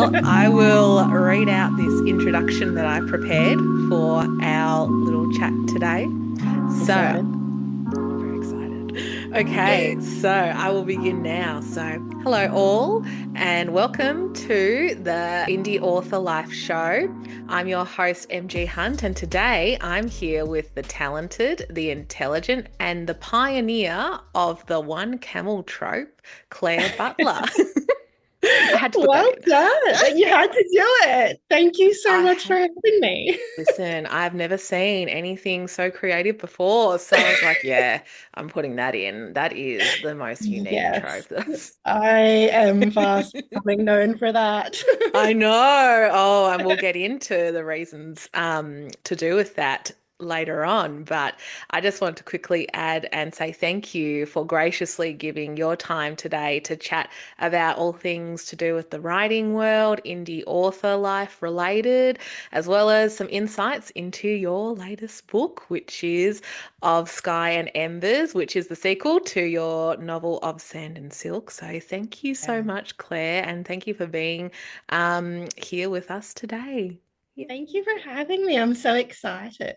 Well, I will read out this introduction that I prepared for our little chat today. So, Excited. very excited. Okay, so I will begin now. So, hello all, and welcome to the Indie Author Life Show. I'm your host, MG Hunt, and today I'm here with the talented, the intelligent, and the pioneer of the one camel trope, Claire Butler. I had to put that Well in. done. You had to do it. Thank you so I much for had having me. Listen, I've never seen anything so creative before. So I was like, yeah, I'm putting that in. That is the most unique Yes, trope that I am fast becoming known for that. I know. Oh, and we'll get into the reasons to do with that later on. But I just want to quickly add and say thank you for graciously giving your time today to chat about all things to do with the writing world, indie author life related, as well as some insights into your latest book, which is of Sky and Embers, which is the sequel to your novel of Sand and Silk. So thank you so Yeah. much, Claire, and thank you for being here with us today. Yeah. Thank you for having me. I'm so excited.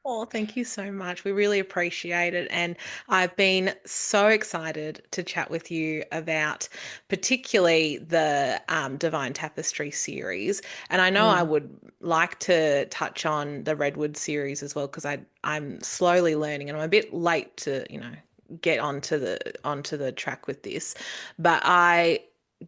Oh, thank you so much. We really appreciate it. And I've been so excited to chat with you about particularly the Divine Tapestry series. And I know I Mm. would like to touch on the Redwood series as well, because I'm slowly learning and I'm a bit late to, get onto the track with this. But I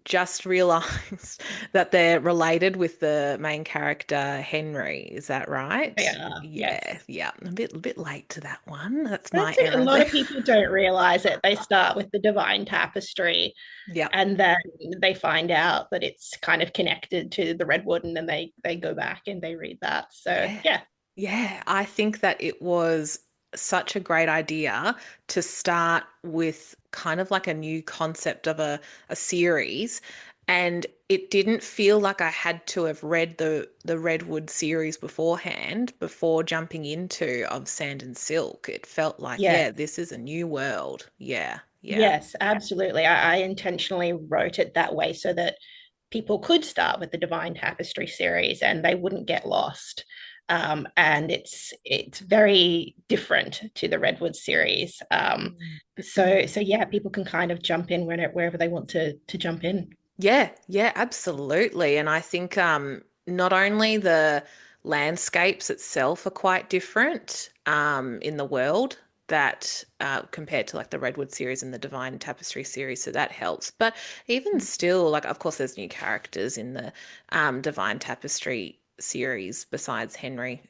just realized that they're related with the main character Henry. Is that right? Yeah, Yeah, yes. yeah. I'm a bit late to that one. That's my That's it. A error lot there. of people don't realize it. They start with the Divine Tapestry Yeah. and then they find out that it's kind of connected to the Redwood and then they go back and they read that. So, Yeah. yeah. Yeah. I think that it was such a great idea to start with kind of like a new concept of a series. And it didn't feel like I had to have read the Redwood series beforehand before jumping into Of Sand and Silk. It felt like, Yeah. yeah, this is a new world. Yeah. Yeah. Yes, absolutely. I intentionally wrote it that way so that people could start with the Divine Tapestry series and they wouldn't get lost. And it's very different to the Redwood series. So yeah, people can kind of jump in wherever they want to jump in. Yeah, yeah, absolutely. And I think not only the landscapes itself are quite different in the world that compared to like the Redwood series and the Divine Tapestry series, so that helps. But even still, like of course, there's new characters in the Divine Tapestry series besides Henry,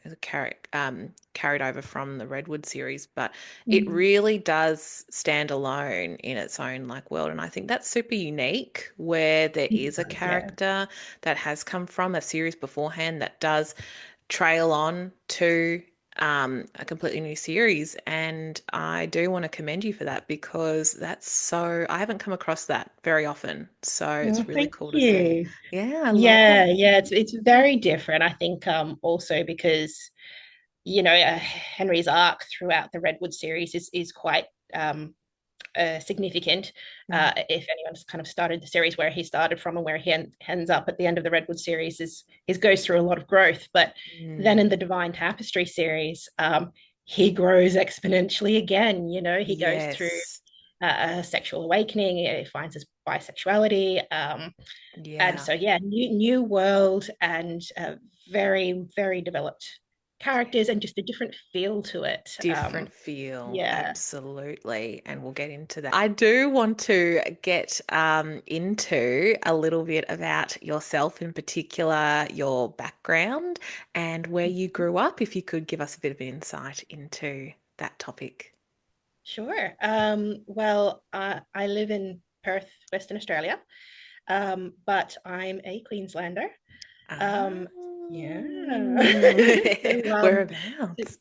carried over from the Redwood series, but it Mm. really does stand alone in its own like world. And I think that's super unique where there It is a does, yeah. character that has come from a series beforehand that does trail on to a completely new series. And I do want to commend you for that because I haven't come across that very often. So it's Well, really thank cool to see. you. Yeah, I love Yeah, it. yeah, it's very different. I think also because Henry's arc throughout the Redwood series is quite significant. Mm, If anyone's kind of started the series where he started from and where he ends up at the end of the Redwood series, is goes through a lot of growth. But then mm, in the Divine Tapestry series, he grows exponentially again. He goes through yes. a sexual awakening. He finds his bisexuality, and Yeah. so yeah, new world and very very developed characters and just a different feel to it. Different feel, Yeah. absolutely. And we'll get into that. I do want to get into a little bit about yourself in particular, your background, and where you grew up, if you could give us a bit of insight into that topic. Sure. Well, I live in Perth, Western Australia, but I'm a Queenslander. Ah, Um, yeah. So, whereabouts?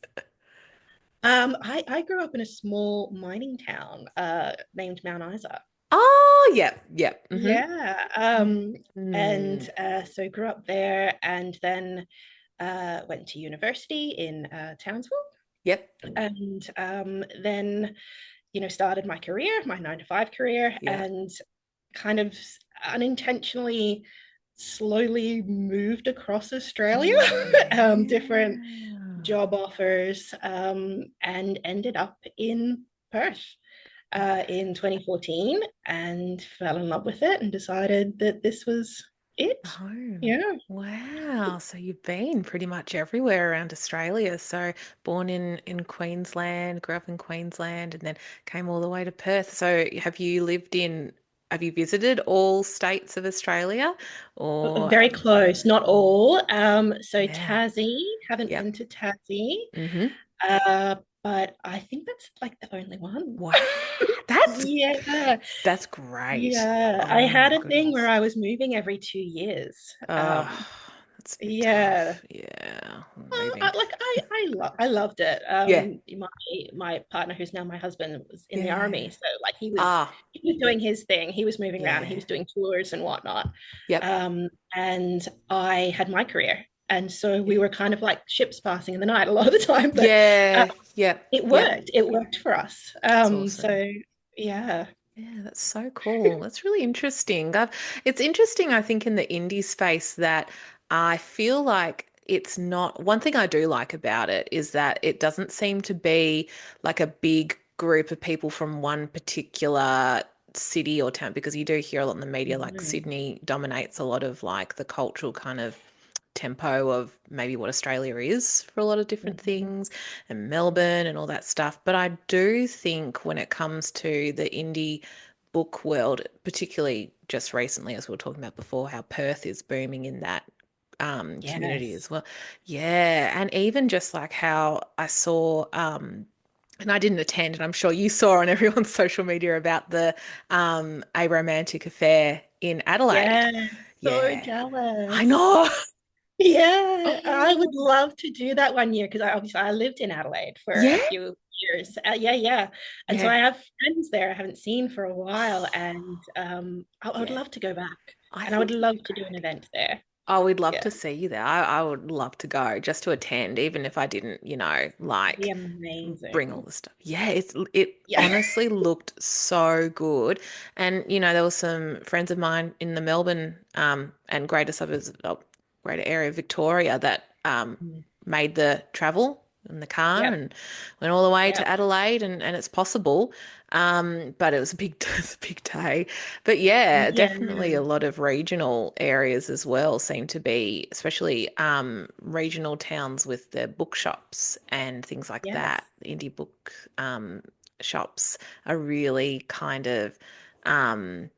I grew up in a small mining town named Mount Isa. Oh, yep, yep. Yeah. Mm, And so grew up there and then went to university in Townsville yep, and then started my career, my 9 to 5 career, yeah. and kind of unintentionally slowly moved across Australia, different Yeah. job offers, and ended up in Perth in 2014 and fell in love with it and decided that this was it. Home. Yeah. Wow. So you've been pretty much everywhere around Australia. So born in Queensland, grew up in Queensland, and then came all the way to Perth. So have you visited all states of Australia? Or Very close, not all. So yeah. Tassie, haven't Yep. been to Tassie, Mm-hmm. uh, but I think that's like the only one. Wow. That's Yeah, that's great. yeah. I Oh had my a thing where goodness. I was moving every 2 years. Oh, that's a bit Yeah. tough. Yeah. Oh, Moving. I loved it. Yeah. My partner, who's now my husband, was in the army, Yeah. so like Ah, he was doing his thing. He was moving around. He yeah. was doing tours and whatnot. Yep. And I had my career, and so we Yeah. were kind of like ships passing in the night a lot of the time. But Yeah. Yep. it Yep. worked. It worked for us. That's awesome. So yeah, Yeah, that's so cool. That's really interesting. It's interesting, I think, in the indie space that I feel like it's not. One thing I do like about it is that it doesn't seem to be like a big group of people from one particular city or town, because you do hear a lot in the media, like Mhm. Sydney dominates a lot of like the cultural kind of tempo of maybe what Australia is for a lot of different Mhm. things, and Melbourne and all that stuff. But I do think when it comes to the indie book world, particularly just recently, as we were talking about before, how Perth is booming in that community Yes, as well. Yeah, and even just like how I saw and I didn't attend, and I'm sure you saw on everyone's social media about the a romantic affair in Adelaide. yes. So Yeah, I jealous. know. Yeah, I would Oh, love to do that one year because I lived in Adelaide for yeah, a few years. Yeah, yeah. And so yeah. I have friends there I haven't seen for a while, and I would Yeah, love to go back, I and I would think it'd be love to do an great. event there. Oh, we'd love Yeah, to see you there. I would love to go just to attend, even if I didn't, it'd be like bring all amazing. the stuff. Yeah, it Yeah. honestly looked so good. And there was some friends of mine in the Melbourne and greater suburbs, greater area of Victoria that Mm. made the travel in the car Yep. and went all the way to Yep. Adelaide, and it's possible. But it was a big, it was a big day. But yeah, Yeah. definitely a lot of regional areas as well seem to be, especially regional towns with the bookshops and things like that. Yes. The indie book shops are really kind of um,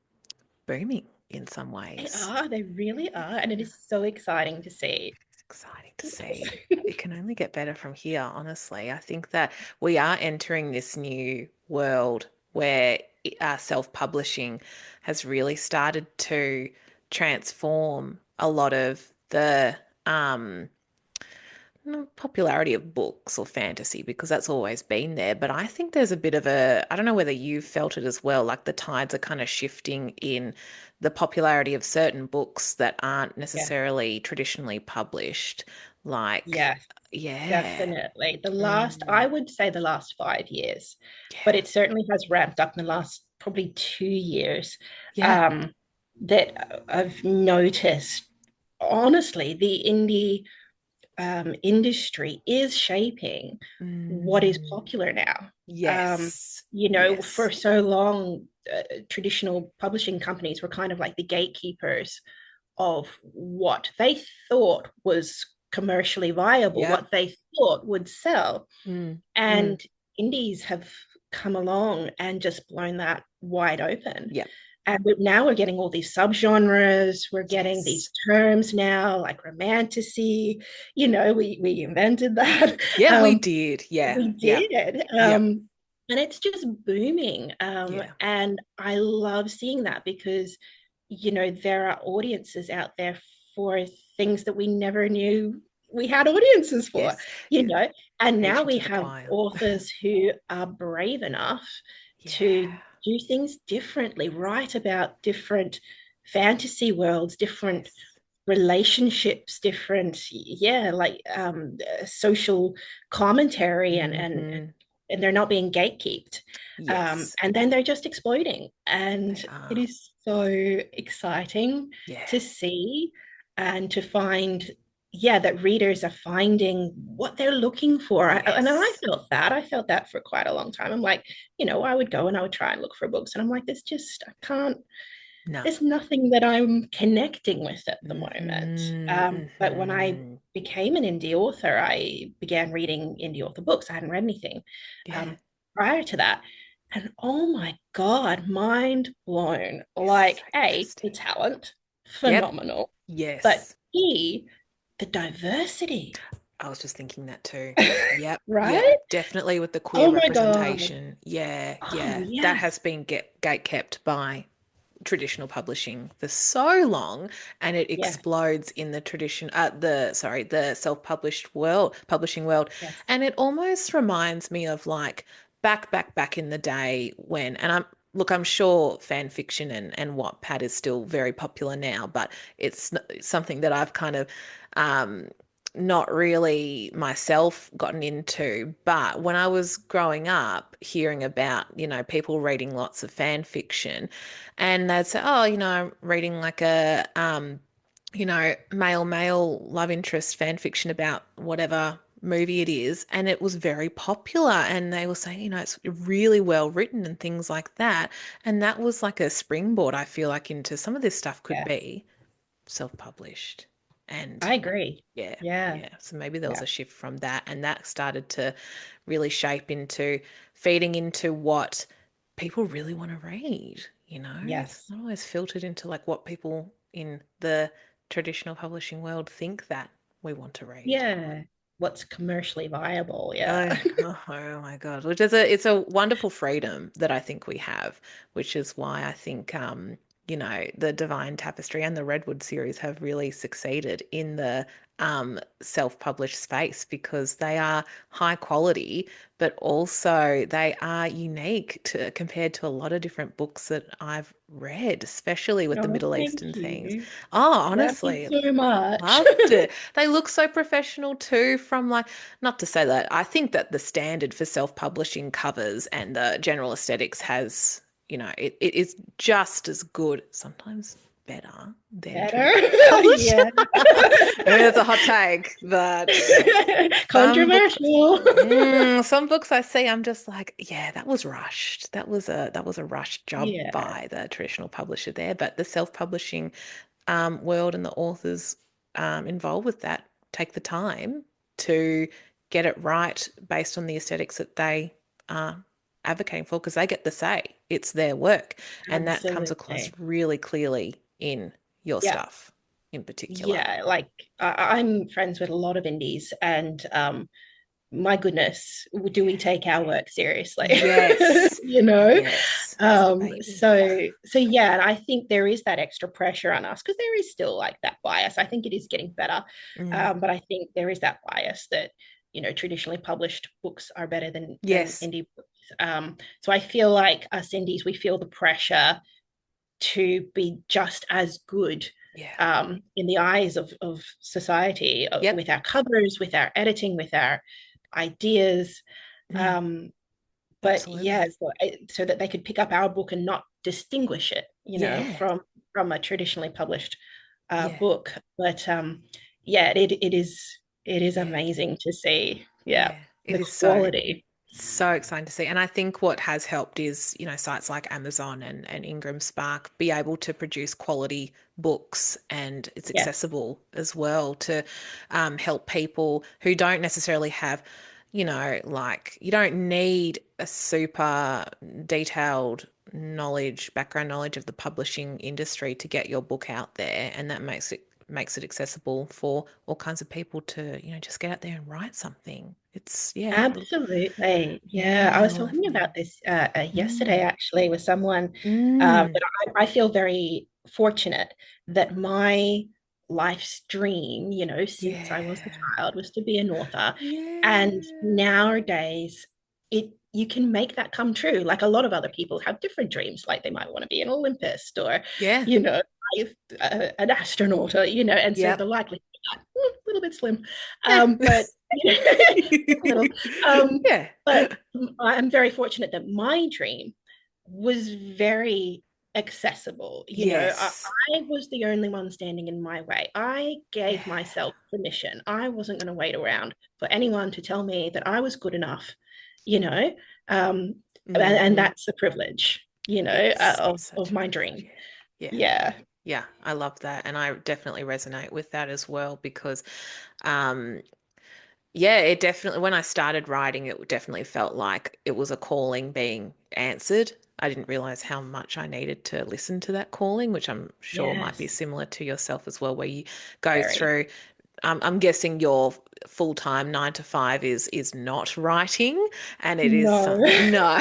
booming in some They ways. are. They really are, and it is so exciting to see. It's exciting to see. It can only get better from here, honestly. I think that we are entering this new world where self-publishing has really started to transform a lot of the popularity of books or fantasy, because that's always been there. But I think there's a bit of I don't know whether you've felt it as well, like the tides are kind of shifting in the popularity of certain books that aren't Yeah. necessarily traditionally published. Like, Yes. yeah. Definitely. I Mm, would say the last 5 years, but yeah. it certainly has ramped up in the last probably 2 years. Yeah. Um, that I've noticed, honestly, the indie industry is shaping what is Mm, popular now. Um, yes. for Yes. so long, traditional publishing companies were kind of like the gatekeepers of what they thought was commercially viable, Yep. what they thought would sell. Mm, mm, And indies have come along and just blown that wide open. yep. And now we're getting all these subgenres. We're getting these Yes. terms now, like romanticy. We invented that. Yeah, we Um, did. Yeah. we Yep. did. Yep. And it's just booming. Yeah. And I love seeing that because, there are audiences out there for things that we never knew we had audiences for, Yes. you know. And now Preaching we to the have choir. authors who are brave enough to Yeah. do things differently, write about different fantasy worlds, different Yes. relationships, different, yeah, like social commentary and Hmm. and they're not being gatekeeped. Yes, And then they're just exploding. they And it are. is so exciting Yeah. to see and to find, yeah, that readers are finding what they're looking for. And I Yes. felt that. I felt that for quite a long time. I'm like, I would go and I would try and look for books. And I'm like, I can't, No. there's nothing that I'm connecting with at the moment. Mm-hmm. But when I Mm-hmm. became an indie author, I began reading indie author books. I hadn't read anything Yeah. um, prior to that. And oh my God, mind blown. It's so Like, A, the interesting. talent, Yep. phenomenal. But Yes. B, the diversity, I was just thinking that too. Yep. Yep. right? Definitely with the queer Oh my God. representation. Yeah. Oh, Yeah. That has yes. been gate kept by traditional publishing for so long, and it Yeah. explodes in the the self-published world, publishing world. Yes. And it almost reminds me of like back in the day when, and I'm sure fan fiction and Wattpad is still very popular now, but it's something that I've kind of um not really myself gotten into. But when I was growing up, hearing about, people reading lots of fan fiction, and they'd say, oh, I'm reading like a, male love interest fan fiction about whatever movie it is. And it was very popular. And they were saying, it's really well written and things like that. And that was like a springboard, I feel like, into some of this stuff could Yeah. be self-published. And I agree. yeah, Yeah. yeah. So maybe there was Yeah. a shift from that, and that started to really shape into feeding into what people really want to read. It's Yes. not always filtered into like what people in the traditional publishing world think that we want to read. Yeah. What's commercially viable? Yeah. Oh my God. Which is it's a wonderful freedom that I think we have, which is why I think the Divine Tapestry and the Redwood series have really succeeded in the self-published space, because they are high quality, but also they are unique compared to a lot of different books that I've read, especially with the Oh, Middle Eastern thank things. you. Oh, That means honestly, so much. loved it. They look so professional too, from like, not to say that I think that the standard for self-publishing covers and the general aesthetics has, it is just as good, sometimes better than Better. traditional publishing. Yeah. I mean, it's a hot take, but some books, Controversial. some books I see, I'm just like, yeah, that was rushed. That was a rushed job Yeah. by the traditional publisher there. But the self-publishing world and the authors involved with that take the time to get it right based on the aesthetics that they are advocating for, because they get the say. It's their work. And that comes across Absolutely. really clearly in your Yeah. stuff in particular. Yeah. Like I'm friends with a lot of indies, and my goodness, do we Yeah. take our work seriously? Yes. you know? Yes. It's the baby. So yeah, and I think there is that extra pressure on us because there is still like that bias. I think it is getting better. Mm. But I think there is that bias that, traditionally published books are better than Yes. indie books. So I feel like us indies, we feel the pressure to be just as good Yeah. in the eyes of society, Yep. with our covers, with our editing, with our ideas. Mm. Um, but yeah, Absolutely. so that they could pick up our book and not distinguish it, Yeah. from a traditionally published Yeah. book. But yeah, it is Yeah. amazing to see. Yeah, Yeah. It the is quality. so exciting to see. And I think what has helped is, sites like Amazon and Ingram Spark be able to produce quality books, and it's Yes, accessible as well to help people who don't necessarily have, like, you don't need a super detailed background knowledge of the publishing industry to get your book out there. And that makes it accessible for all kinds of people to, just get out there and write something. It's, yeah, absolutely. Yeah, I yeah, was well, talking about this yesterday mm, actually with someone mm, that I feel very fortunate that my life's dream, since I was a yeah, child, was to be an author. And yeah, nowadays, you can make that come true. Like a lot of other people have different dreams, like they might want to be an Olympist or, yeah, you know, wife, an astronaut, or, and so the Yep. likelihood of that, a little bit slim. Yeah. But a little. Um, Yeah. but I'm very fortunate that my dream was very accessible. Yes. I was the only one standing in my way. I Yeah. gave myself permission. I wasn't going to wait around for anyone to tell me that I was good enough, you know, um, and Hmm. that's a privilege, It's of such a my privilege. dream. Yeah. Yeah. Yeah. Yeah. I love that. And I definitely resonate with that as well because um yeah, it definitely, when I started writing, it definitely felt like it was a calling being answered. I didn't realize how much I needed to listen to that calling, which I'm sure might be Yes. similar to yourself as well, where you go Very. through. I'm guessing your full-time 9 to 5 is not writing, and it is No. some no,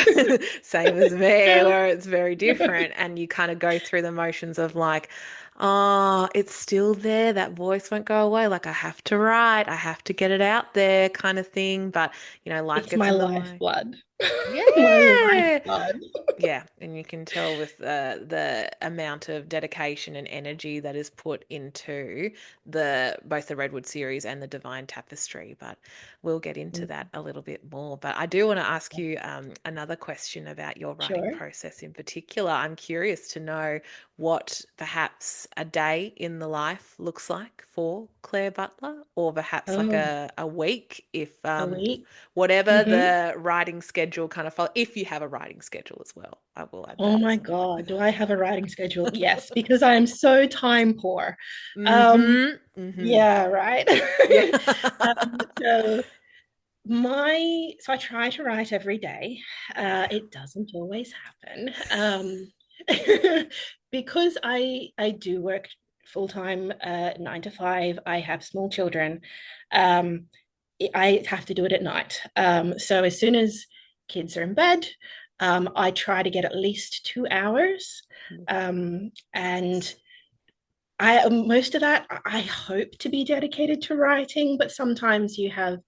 same as me, where it's very different, and you kind of go through the motions of like, oh, it's still there. That voice won't go away. Like I have to write, I have to get it out there, kind of thing. But life It's gets my in the way. lifeblood. My Yeah. lifeblood. Yeah, and you can tell with the amount of dedication and energy that is put into the both the Redwood series and the Divine Tapestry. But we'll get into that a little bit more. But I do want to ask you another question about your writing Sure. process in particular. I'm curious to know what perhaps a day in the life looks like for Claire Butler, or perhaps like Oh, a week, if a week. whatever Mm-hmm. the writing schedule kind of follow, if you have a writing schedule as well. I will add Oh that my as well. God. Do I have a writing schedule? Yes, because I am so time poor. Um, Mm-hmm. Mm-hmm. yeah, right. Yeah. So so I try to write every day. Yeah. It doesn't always happen. Because I do work full time, 9 to 5. I have small children. Um, I have to do it at night. So as soon as kids are in bed, I try to get at least 2 hours. And I most of that I hope to be dedicated to writing, but sometimes you have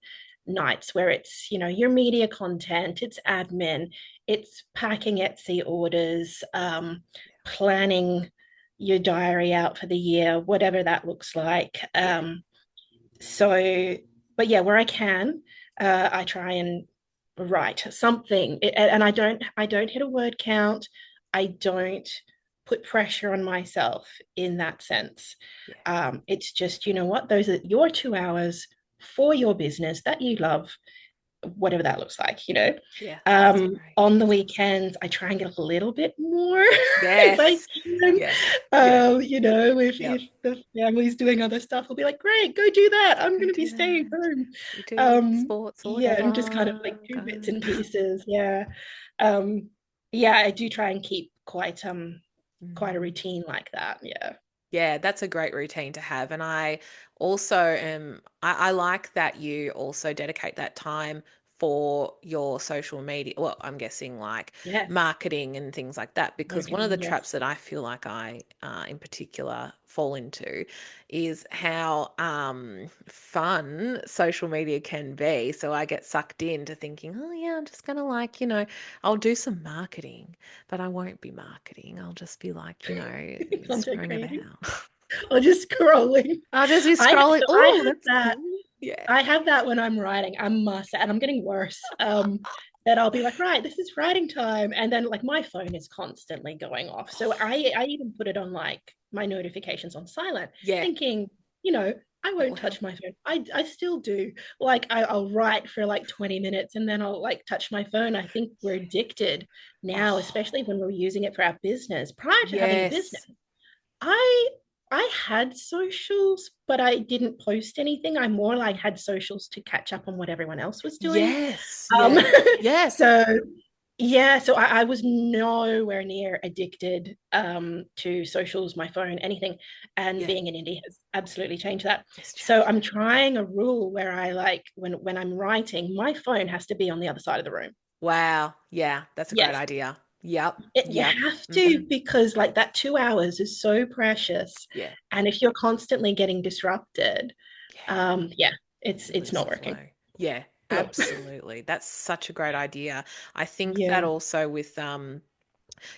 nights where it's, your media content, it's admin, it's packing Etsy orders, planning your diary out for the year, whatever that looks like. Yeah. So, but yeah, where I can, I try and write something, and I don't hit a word count. I don't put pressure on myself in that sense. Yeah. It's just, you know what, those are your 2 hours for your business that you love, whatever that looks like. Yeah. That's great. On the weekends, I try and get a little bit more if I Yes. can. Yeah. Yeah. If Yep. the family's doing other stuff, I'll be like, great, go do that. I'm Go going to be do staying that. home. You do sports or Yeah, and just kind of whatever. like do bits Go. and pieces. Yeah. Um, yeah, I do try and keep quite a Mm. routine like that. Yeah. Yeah, that's a great routine to have. And I also I like that you also dedicate that time for your social media. Well, I'm guessing like Yes. marketing and things like that, because one of the Marketing, traps yes. that I feel like I, in particular, fall into is how fun social media can be. So I get sucked into thinking, oh, yeah, I'm just going to like, I'll do some marketing, but I won't be marketing. I'll just be like, Content screwing creating about. or just scrolling. I'll just be I scrolling. so I Oh, have that's that. cool. Yeah. I have that when I'm writing. I must, and I'm getting worse. That I'll be like, right, this is writing time, and then like my phone is constantly going off. So I even put it on like my notifications on silent, Yeah, thinking, I that will won't help. touch my phone. I still do. Like I'll write for like 20 minutes and then I'll like touch my phone. I think we're addicted now, Oh, especially when we're using it for our business. Prior to having a business, yes. I I had socials, but I didn't post anything. I more like had socials to catch up on what everyone else was doing. Yes. Um, Yeah. Yes. so yeah, so I was nowhere near addicted to socials, my phone, anything. And Yeah. being in indie has absolutely changed that. It's So changed I'm it. trying a rule where I like when I'm writing, my phone has to be on the other side of the room. Wow. Yeah, that's a great Yes, idea. Yep. you Yep. have Hmm. to, because like that 2 hours is so precious. Yeah. And if you're constantly getting disrupted, Yeah. yeah, You it's lose not the working. flow. Yeah, No. absolutely. That's such a great idea. I think that Yeah. also with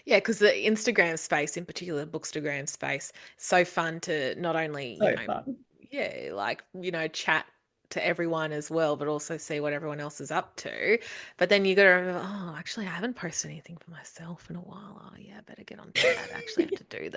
Yeah, because the Instagram space, in particular, Bookstagram space, so fun to not only, So fun. yeah, like, chat to everyone as well, but also see what everyone else is up to. But then you got to remember, oh, actually, I haven't posted anything for myself in a while. Oh, yeah, better get onto that. Actually, have to do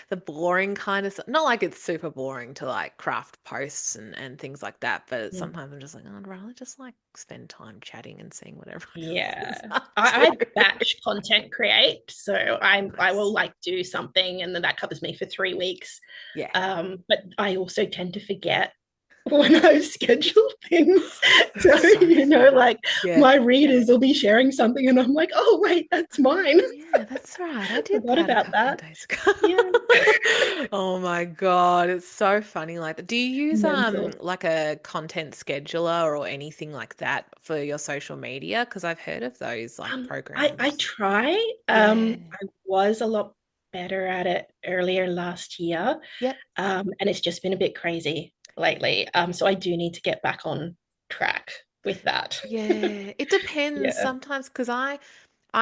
the boring kind of stuff. Not like it's super boring to like craft posts and things like that, but Mm. sometimes I'm just like, oh, I'd rather just like spend time chatting and seeing what everyone else is Yeah. up I to. batch content create. So I will Nice. like do something and then that covers me for 3 weeks. Yeah. But I also tend to forget when I've scheduled things. So, That's so funny. like Yeah. my readers will be sharing something and I'm like, oh, wait, that's mine. Yeah, that's right. I did Forgot that a about couple of that. days ago. Yeah. Oh my God, it's so funny like that. Do you use Mental. like a content scheduler or anything like that for your social media? Because I've heard of those like I programs. try. Yeah. I was a lot better at it earlier last year. Yep. And it's just been a bit crazy lately. So I do need to get back on track with that. Yeah, it depends Yeah. sometimes because I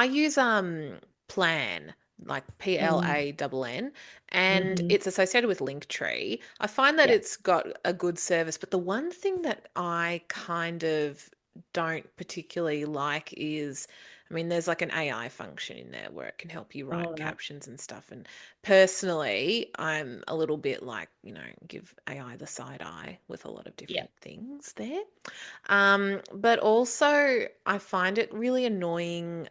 use Plan, like Mm. PLANN, and Hmm. it's associated with Linktree. I find that Yeah. it's got a good service, but the one thing that I kind of don't particularly like is, I mean, there's like an AI function in there where it can help you write All right. captions and stuff. And personally, I'm a little bit like, give AI the side eye with a lot of Yeah. different things there. But also I find it really annoying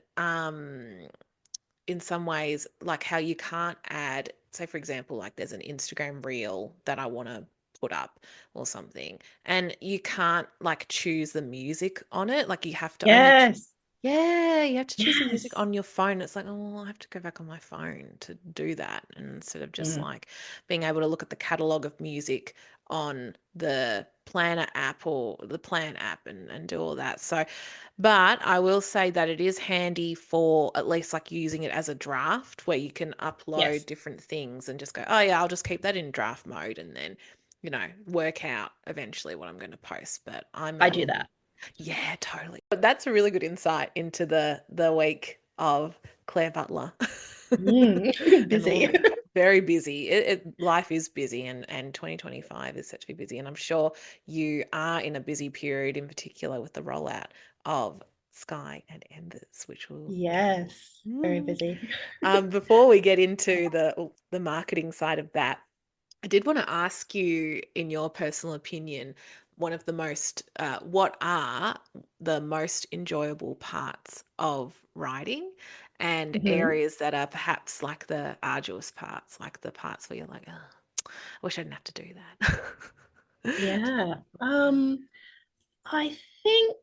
in some ways, like how you can't add, say for example, like there's an Instagram reel that I want to put up or something, and you can't like choose the music on it. Like you have to only Yes. yeah, you have to choose the music Yes. on your phone. It's like, oh, well, I have to go back on my phone to do that. And instead of just Mm. like being able to look at the catalogue of music on the planner app or the plan app and do all that. So, but I will say that it is handy for at least like using it as a draft where you can upload Yes. different things and just go, oh, yeah, I'll just keep that in draft mode and then, work out eventually what I'm going to post. But I'm I do that. yeah, totally. But that's a really good insight into the week of Claire Butler. And Busy. very busy. Life is busy and 2025 is set to be busy. And I'm sure you are in a busy period in particular with the rollout of Sky and Embers, which we'll get into. Yes. Very busy. Before we get into the marketing side of that, I did want to ask you, in your personal opinion, what are the most enjoyable parts of writing and Mhm. areas that are perhaps like the arduous parts, like the parts where you're like, oh, I wish I didn't have to do that. Yeah. I think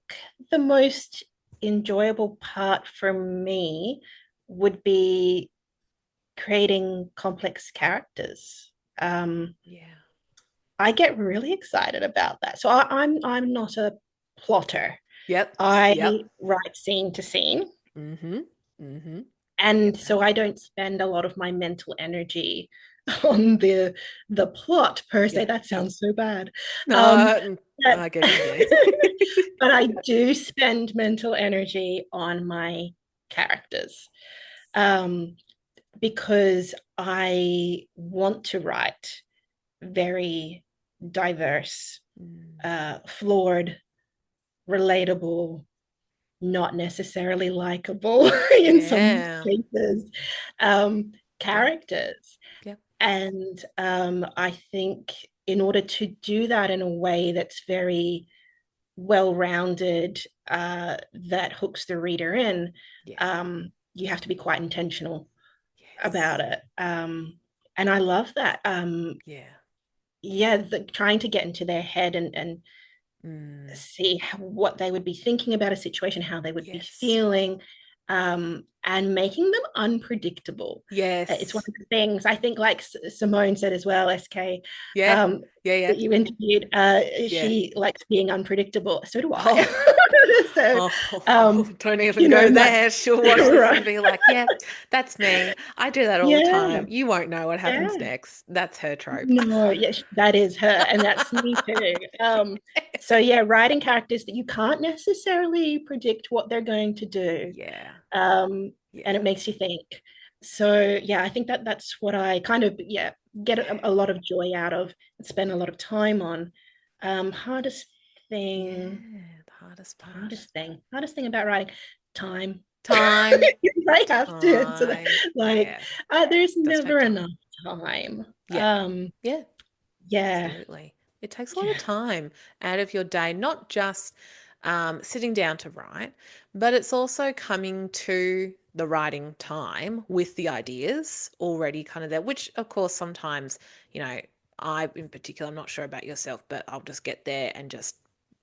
the most enjoyable part for me would be creating complex characters. Um, Yeah. I get really excited about that. So I'm not a plotter. Yep. I Yep. write scene to scene. Mm-hmm. Mm-hmm. And Get that. so I don't spend a lot of my mental energy on the plot per se. Yeah. That sounds so bad. Um, No, but, I get what you mean. but I do spend mental energy on my characters. Um, because I want to write very diverse, Mm. flawed, relatable, not necessarily likable in some Yeah. cases, Yeah. characters. Yep. And I think in order to do that in a way that's very well rounded, that hooks the reader in, Yeah. you have to be quite intentional about Yes. it. And I love that. Yeah. Yeah, trying to get into their head and Mm. see what they would be thinking about a situation, how they would be Yes. feeling, and making them unpredictable. It's one Yes. of the things I think, like Simone said as well, SK, Yeah. um, Yeah. Yeah. that you interviewed. Yeah. She likes being unpredictable. So do I. Oh, So, oh, don't even go and that's there. She'll watch this and right. be like, yeah, that's me. I do that all the Yeah, time. You won't know what happens yeah. next. That's her trope. No, yes, that is her, and that's me too. So yeah, writing characters that you can't necessarily predict what they're going to do, Yeah. um, and it Yeah. makes you think. So yeah, I think that that's what I kind of, yeah, get a lot of joy out of and spend a lot of time on. Hardest thing, Yeah, the hardest part. hardest thing about writing, time. Time, I have to answer that. time. Like, Yeah, yeah. there's Does never take time. enough time. Yeah, yeah. Yeah, Absolutely. It takes a lot of yeah, time out of your day, not just sitting down to write, but it's also coming to the writing time with the ideas already kind of there, which, of course, sometimes, you know, I in particular, I'm not sure about yourself, but I'll just get there and just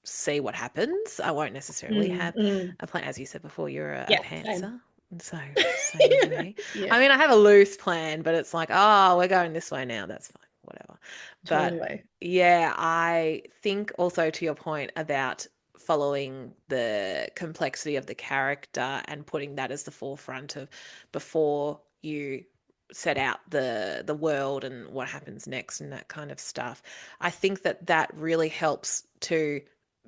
see what happens. I won't necessarily have mm. a plan. As you said before, you're a Yeah, same. pantser. So, same with me. I Yeah, mean, I have a loose plan, but it's like, oh, we're going this way now. That's fine. Whatever. But totally. yeah, I think also to your point about following the complexity of the character and putting that as the forefront of before you set out the world and what happens next and that kind of stuff. I think that that really helps to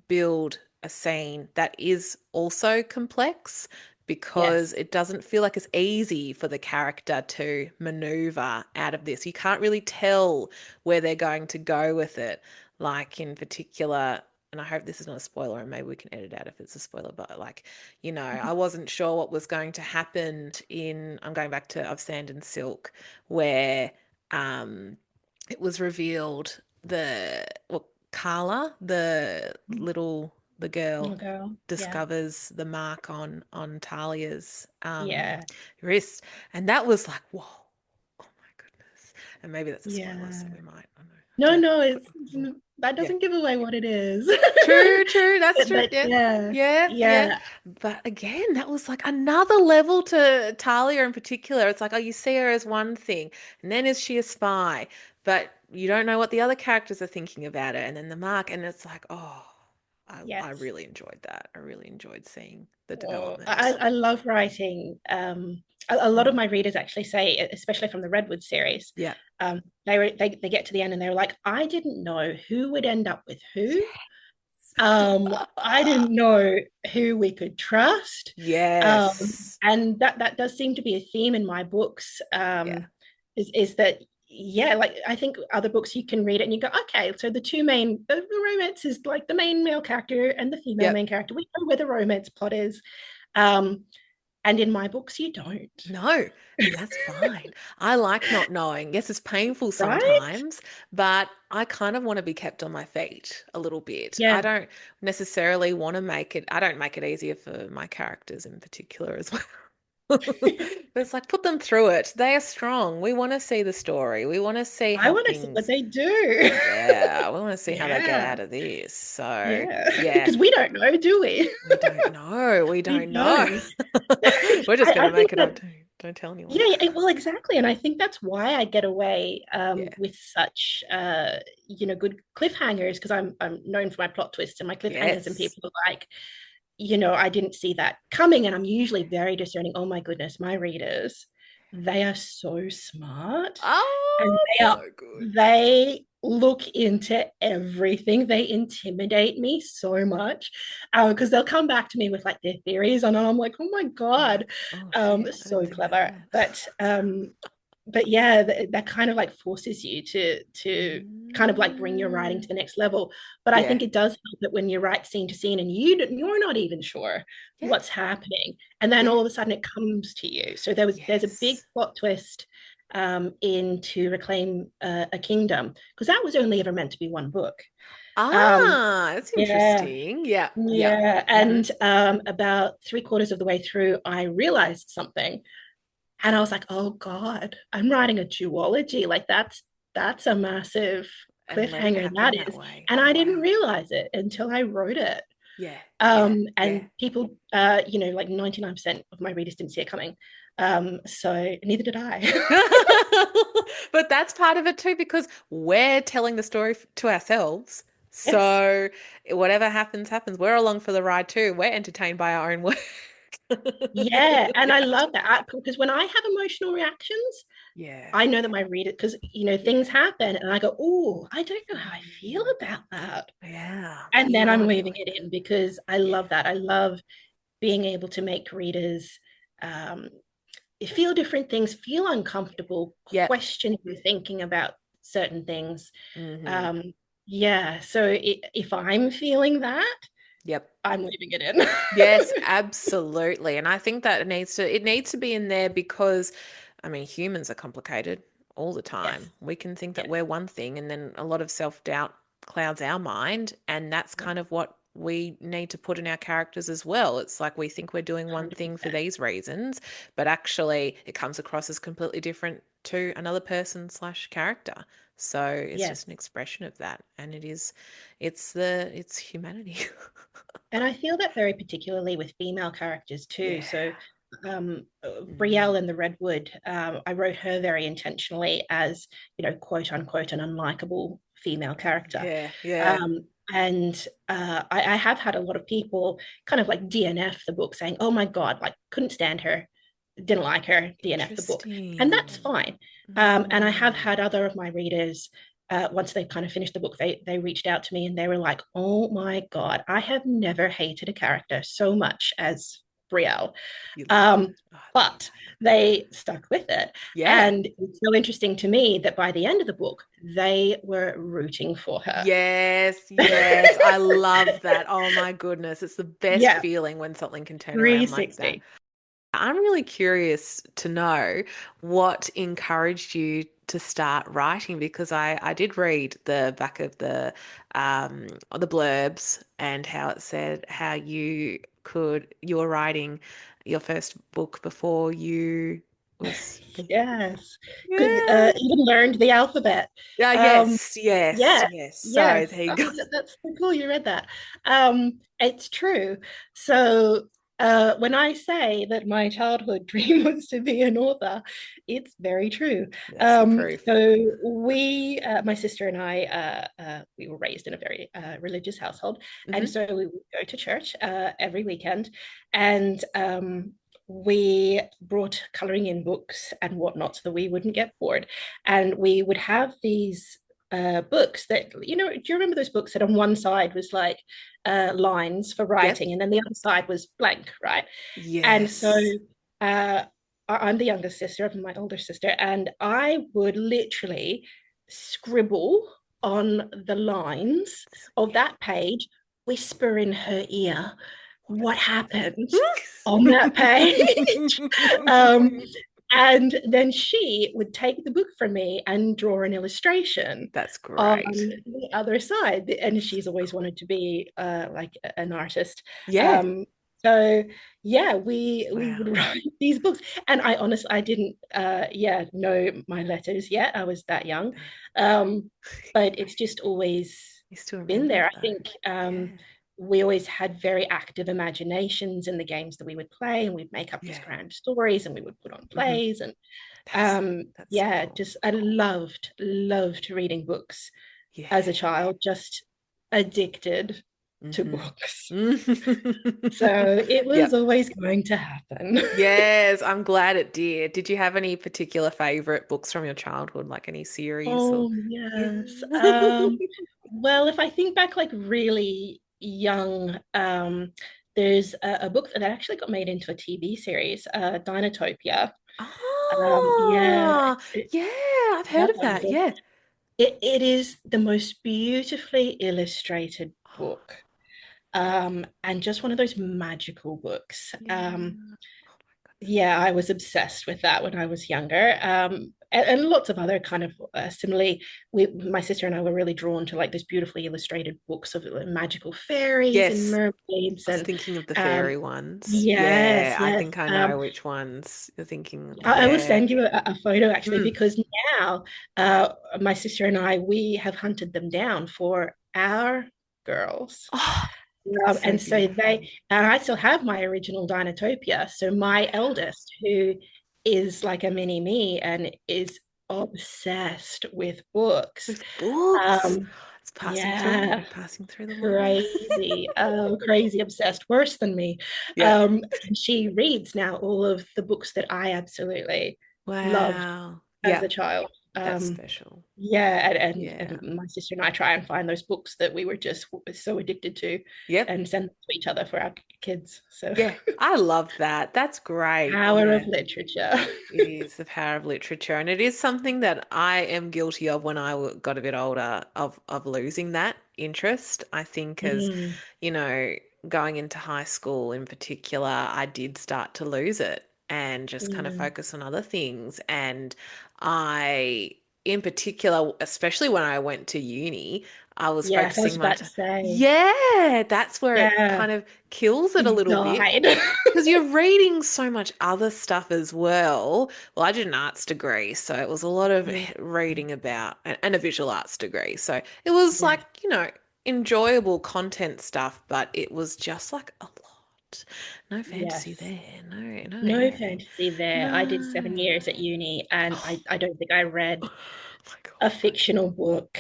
build a scene that is also complex because Yes. it doesn't feel like it's easy for the character to maneuver out of this. You can't really tell where they're going to go with it. Like in particular, and I hope this is not a spoiler, and maybe we can edit out if it's a spoiler, but like, I wasn't sure what was going to happen in, I'm going back to Of Sand and Silk, where um it was revealed well, Carla, the girl Oh, girl. Yeah. discovers the mark on Talia's Yeah. wrist, and that was like, whoa, oh my goodness. And maybe that's a spoiler, so Yeah. we might, I don't know, have No, to no, put it's before. that Yeah. doesn't give away what it is. True, true. That's true. But Yeah. yeah, Yeah, yeah. yeah, But again, that was like another level to Talia in particular. It's like, oh, you see her as one thing, and then is she a spy? But you don't know what the other characters are thinking about it. And then the mark, and it's like, oh, I yes. really enjoyed that. I really enjoyed seeing the Oh, development. I love writing. A lot of Mm. my readers actually say, especially from the Redwood series, Yeah. they get to the end and they're like, I didn't know who would end up with who. I didn't know who we could trust. Yes. And that does seem to be a theme in my books. Yeah. Is that, yeah, like I think other books you can read it and you go, okay, so the romance is like the main male character and the female Yep. main character. We know where the romance plot is. Um, and in my books, you don't. No, and that's fine. I like not knowing. Yes, it's painful Right? sometimes, but I kind of want to be kept on my feet a little bit. I Yeah. don't necessarily want to I don't make it easier for my characters in particular as well. But it's like put them through it. They are strong. We want to see the story. We want to see I how want to see what things, they do. yeah, we want to see how they get Yeah. out of this. So, Yeah. yeah, Because we don't know, do we? we don't know. We We don't know. don't. We're just going I to make think it up. that, Don't tell anyone. yeah, yeah, well, exactly. And I think that's why I get away Yeah. with such good cliffhangers, because I'm known for my plot twists and my cliffhangers, and Yes. people are like, I didn't see that coming. And I'm usually very discerning. Oh my goodness, my readers, they are so smart. And Oh, they it's are so good. they look into everything. They intimidate me so much because they'll come back to me with like their theories, and I'm like, oh my You're like, god, oh shit, I so didn't think about clever. that. But yeah, that kind of like forces you to kind of like bring your writing Mm, to the next level. But I yeah, think it does help that when you write scene to scene and you're not even sure yeah, what's happening, and then yeah. all of a sudden it comes to you. So there's a big Yes. plot twist in To Reclaim a Kingdom, because that was only ever meant to be one book. Um, Ah, that's yeah, interesting. Yeah, yeah. yeah. Mm-hmm. And about three-quarters of the way through, I realized something, and I was like, "Oh God, I'm writing a duology. Like that's a massive And let it cliffhanger happen that that is." way. And I didn't Wow. realize it until I wrote it. Yeah, yeah, yeah. And people, like 99% of my readers didn't see it coming. So neither did I. But that's part of it too, because we're telling the story to ourselves. Yes. So whatever happens, happens. We're along for the ride too. We're entertained by our own work. Yeah, and I love that because when I have emotional reactions, Yeah, I know that yeah, my reader, because yeah. things happen, and I go, "Oh, I don't know how I feel Mm, about that," yeah, and you then I'm want, leaving it in because I yeah, love that. I love being able to make readers um, feel different things, feel uncomfortable, Yep. question your thinking about certain things. Hmm. Um, yeah, so if I'm feeling that, Yep. I'm leaving it in. Yes, absolutely. And I think that it needs to be in there because I mean humans are complicated all the Yes, time. We can think that yes, we're one thing and then a lot of self-doubt clouds our mind, and that's yeah, kind of what we need to put in our characters as well. It's like we think we're doing one thing for 100%. these reasons, but actually it comes across as completely different to another person slash character. So it's just Yes. an expression of that. And it's humanity. And I feel that very particularly with female characters too. So Yeah. Brielle Mm. in the Redwood, I wrote her very intentionally as, quote unquote, an unlikable female character. Yeah, yeah. And I have had a lot of people kind of like DNF the book saying, oh my God, like couldn't stand her, didn't like her, DNF the book. And that's Interesting. fine. And I have Mm. had other of my readers, once they kind of finished the book, they reached out to me and they were like, "Oh my God, I have never hated a character so much as Brielle." You love it. Um, Oh, I love but that. they stuck with it. Yeah. And it's so interesting to me that by the end of the book, they were rooting for her. Yes, yes. I love that. Oh my goodness. It's the best Yeah, feeling when something can turn around like that. 360. I'm really curious to know what encouraged you to start writing because I did read the back of the blurbs and how it said how you were writing your first book before you was Yes. Could yes. even learned the alphabet. Yeah, Um, yes, yes, yes, yes. So yes. there you Oh, go. that's so cool you read that. It's true. So when I say that my childhood dream was to be an author, it's very true. That's the proof. So my sister and I, we were raised in a very religious household, and Hmm. so we would go to church every weekend, and we brought coloring in books and whatnot so that we wouldn't get bored. And we would have these books that, do you remember those books that on one side was like lines for Yep. writing and then the other side was blank, right? And so Yes. uh, I'm the younger sister of my older sister, and I would literally scribble on the lines of Yeah. that page, whisper in her ear what happened on that page. um, and then she would take the book from me and draw an illustration That's on great. the other side. And she's always wanted to be like an artist. Yeah. Um, so yeah, we would Wow. write these books. And I honestly, I didn't know my letters yet. I was that young. Um, but it's just always You still been remember there. it I though. think Yeah. we always had very active imaginations in the games that we would play, and we'd make up these Yeah. grand stories and we would put on Hmm. plays. And That's that's so yeah, cool. just I loved reading books as a Yeah. child, just addicted to Hmm. books. So it was Yep. always going to happen. Yes, I'm glad it did. Did you have any particular favorite books from your childhood, like any series or Oh, yeah. yes. Well, if I think back like really young, there's a book that actually got made into a TV series, Dinotopia. Yeah, Ah, yeah, I've heard that of one. that. Yeah. It is the most beautifully illustrated Oh, book, and just one of those magical books. yeah. Oh my goodness. Yeah, I was obsessed with that when I was younger. And lots of other kind of similarly, my sister and I were really drawn to like this beautifully illustrated books of magical fairies and Yes, mermaids I was and thinking of the fairy um, ones. yes, Yeah, I yes. think I know which ones you're thinking of. I will Yeah. send you a photo actually Mm. because now my sister and I we have hunted them down for our girls. Oh, that's so And so beautiful. and I still have my original Dinotopia. So my Wow. eldest, who is like a mini me and is obsessed with books. With books. Um, It's yeah, passing through the line. crazy, crazy obsessed, worse than me. Yeah. And she reads now all of the books that I absolutely loved Wow. as Yeah. a child. That's special. Yeah, Yeah. and my sister and I try and find those books that we were just so addicted to Yep. and send them to each other for our kids. So Yeah. I love that. That's great. power of Yeah. literature. It is the power of literature, and it is something that I am guilty of when got a bit older of losing that interest. I think as, Mm, you know, going into high school in particular, I did start to lose it and just kind of yeah. focus on other things. And I, in particular, especially when I went to uni, I was Yes, I was focusing my about to time. say, Yeah, that's where it yeah, kind of kills it a you little bit died. because you're reading so much other stuff as well. Well, I did an arts degree, so it was a lot of Mm, reading about and a visual arts degree. So it was like, yeah, enjoyable content stuff, but it was just like a lot. No fantasy yes. there. No, no, No no. fantasy there. I did seven No. years at uni, and Oh, I don't think I read my a God. fictional book,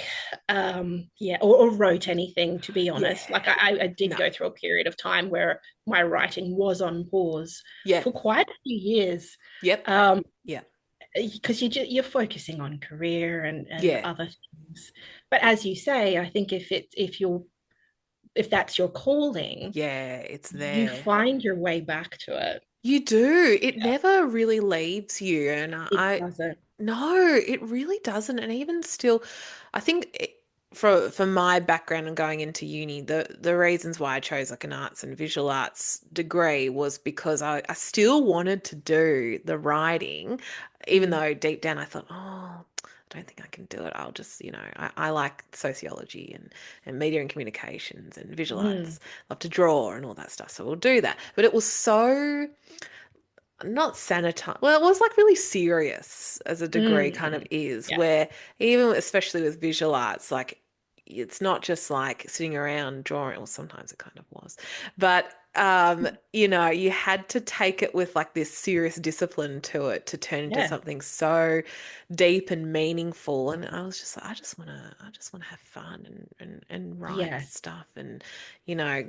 yeah, or wrote anything, to be Yeah. honest. Like I did No. go through a period of time where my writing was on pause Yeah. for quite a few years. Yep. Um, Yeah. because you're focusing on career and Yeah. other things. But as you say, I think if that's your calling, Yeah. It's you there. find your way back to it. You do. It never really leaves you. And It doesn't. no, it really doesn't. And even still, I think for my background and going into uni, the reasons why I chose like an arts and visual arts degree was because I still wanted to do the writing, even Mm, though deep down I thought, oh, I don't think I can do it. I'll just, I like sociology and media and communications and visual mm, arts, love to draw and all that stuff. So we'll do that. But it was so not sanitize. Well, it was like really serious as a degree kind of mm. is, Yes. where even especially with visual arts, like it's not just like sitting around drawing, or sometimes it kind of was, but you had to take it with like this serious discipline to it to turn into Yeah. something so deep and meaningful. And I was just like, I just wanna have fun and write Yes. stuff and you know,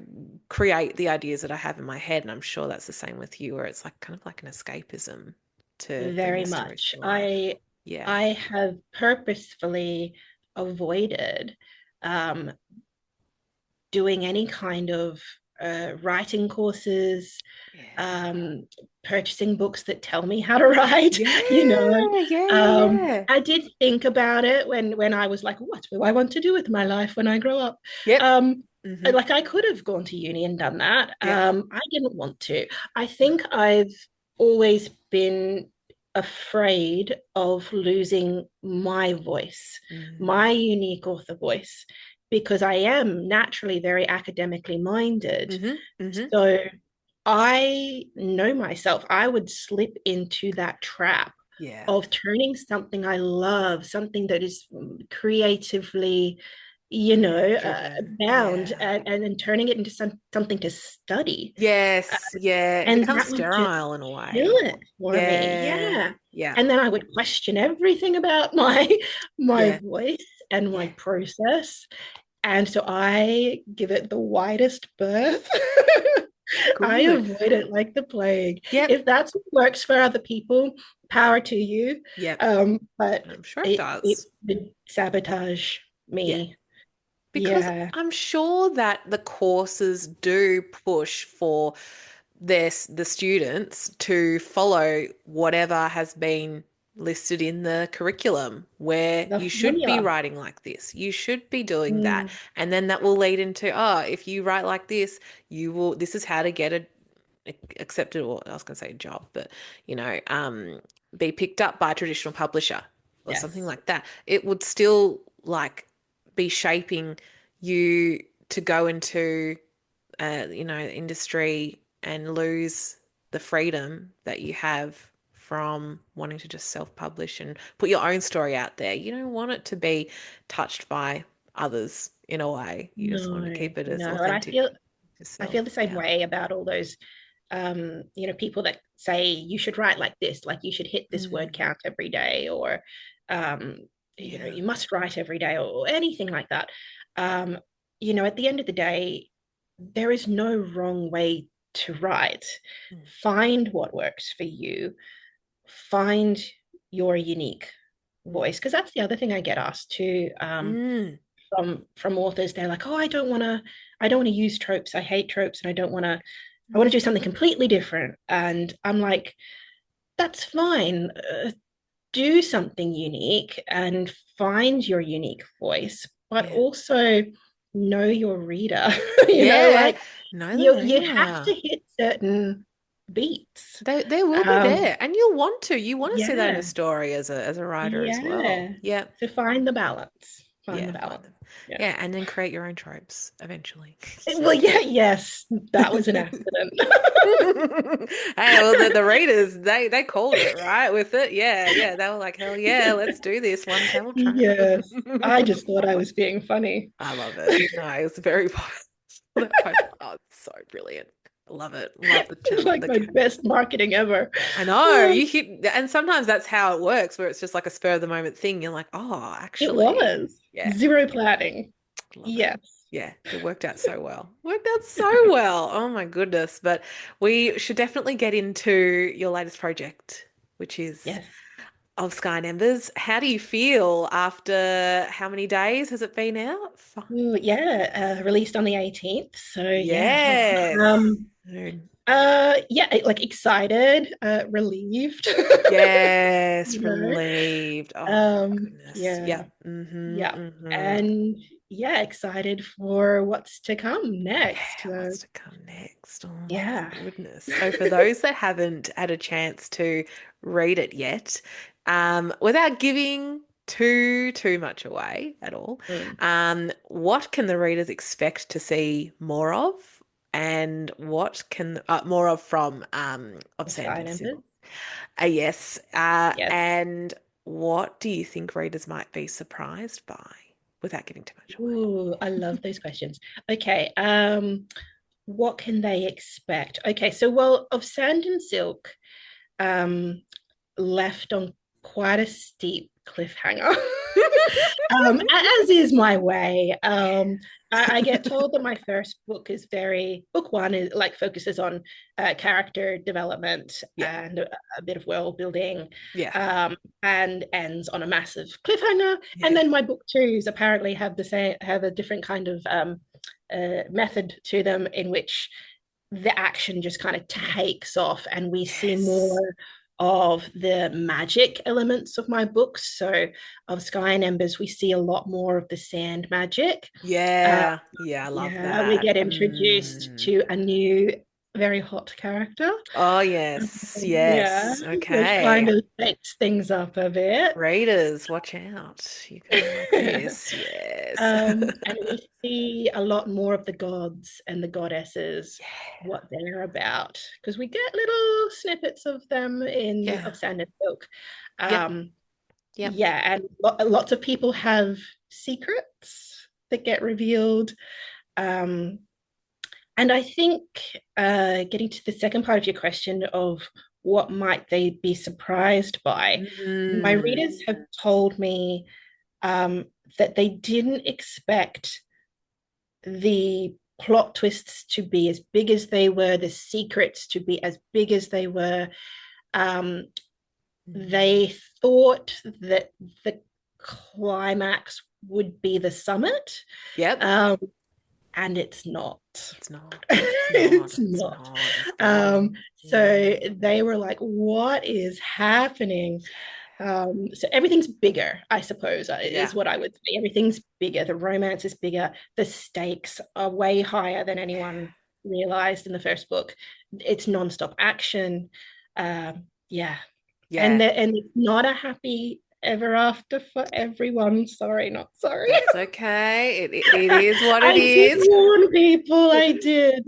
create the ideas that I have in my head. And I'm sure that's the same with you, where it's like kind of like an escapism to bring Very the stories much. to life. Yeah. I have purposefully avoided um, doing any kind of writing courses, Yeah. um, purchasing books that tell me how to write. Yeah, You know, yeah, yeah, yeah. I did think about it when I was like, what do I want to do with my life when I grow up? Yep. Um, Hmm. like I could have gone to uni and done that. Yep. I didn't want to. I No. think I've always been afraid of losing my voice, my Mm. unique author voice, because I am naturally very academically minded. Hmm. Hmm. So I know myself, I would slip into that trap Yeah. of turning something I love, something that is creatively, you Yeah. know, Driven. bound, Yeah. and then turning it into something to study. Uh, Yes. Yeah. It and becomes that would just sterile in a kill way. it for me. Yeah. Yeah. Yeah. And then I would question everything about my Yeah. voice and my Yeah. process. And so I give it the widest berth. I Good. avoid it like the plague. Yep. If that's what works for other people, power to you. Yep. But I'm sure it it does. would sabotage Yeah. me. Because Yeah. I'm sure that the courses do push for the students to follow whatever has been listed in the curriculum, where The you should be formula. writing like this, you should be doing that, Mm, and then that will lead into, oh, if you write like this, this is how to get a accepted, or I was going to say a job, but be picked up by a traditional publisher or something yes. like that. It would still like be shaping you to go into industry and lose the freedom that you have from wanting to just self-publish and put your own story out there. You don't want it to be touched by others in a way. You just want to No, keep it as no. And authentic I feel the yourself. same Yeah. way about all those people that say you should write like this, like you should hit this word Mm, count every day, or um, yeah. you must write every day, or anything like that. Um, at the end of the day, there is no wrong way to write. Mm, Find what works for you. Find your unique. voice, because that's the other thing I get asked too, Mm. from authors. They're like, oh, I don't want to use tropes. I hate tropes, and I want to do something completely different. And I'm like, that's fine. Do something unique and find your unique voice, but Yeah. also know your reader. Yeah. Like Know the you have to reader. hit certain beats. They will be Um, there, and you'll want to. You want to see that in a yeah, story as a writer as well. yeah. Yeah. So find the balance. Find Yeah, the find balance. them. Yeah. Yeah, and then create your own tropes eventually. Well, yeah, yes, that was an accident. Hey, well, the readers they called it right with it. Yeah, yeah, they were like, hell yeah, let's do this one camel trope. Yes, I just thought I was being funny. I love it. No, it was very that post. Oh, it's so brilliant. I love it. Love the It's chat. like my best marketing ever. I know you hit, and sometimes that's how it works, where it's just like a spur of the moment thing. You're like, oh, It actually, was yeah. zero planning. Love it. Yes. Yeah, it worked out so well. Worked out so well. Oh my goodness. But we should definitely get into your latest project, which is Yes. of Sky and Embers. How do you feel after how many days has it been out? Ooh, yeah, released on the 18th. So yeah. Yes. Um yeah, like excited, relieved. Yes, you know. relieved. Oh my goodness. Yeah. Yep. Mm-hmm. Yeah. Mm-hmm. And yeah, excited for what's to come next. Yeah, So what's to come next? Oh my yeah. goodness. So for those that haven't had a chance to read it yet, without giving too much away at all, Mm. what can the readers expect to see more of? And what can more of from of Sand Sky and and Embers. Silk? Yes. Yes. And what do you think readers might be surprised by without giving too much away? Ooh, I love those questions. Okay. What can they expect? Okay, so well, of Sand and Silk, um, left on quite a steep cliffhanger. As is my way. I get told that my first book is book one is like focuses on character development Yeah. and a bit of world building, Yeah. and ends on a massive cliffhanger. And Yeah. then my book twos apparently have a different kind of method to them in which the action just kind of takes off and we see Yes. more of the magic elements of my books. So of Sky and Embers, we see a lot more of the sand magic. Uh, Yeah. Yeah, I love yeah, we that. get introduced Mm. to a new, very hot character. Oh, yes. Yeah, Yes. which kind Okay. of shakes things up a bit. Readers, watch out. You're gonna like this. Yes. And we see a lot more of the gods and the goddesses, Yeah. what they're about, because we get little snippets of them in Yeah. of Sand and Silk. Yep. Um, Yep. yeah, and lots of people have secrets that get revealed. Um, and I think getting to the second part of your question of what might they be surprised by, my Mm. readers have told me that they didn't expect the plot twists to be as big as they were, the secrets to be as big as they were. Um, they thought that the climax would be the summit, Yep. um, and it's not. It's not. It's not. It's It's not. not. It's not. So Mm. they were like, what is happening? So everything's bigger, I suppose, Yeah. is what I would say. Everything's bigger. The romance is bigger. The stakes are way higher than anyone realized in the first book. It's nonstop action. Yeah, Yeah. and it's not a happy ever after for everyone. Sorry, not sorry. That's okay. It is what it I did is. warn people. I did.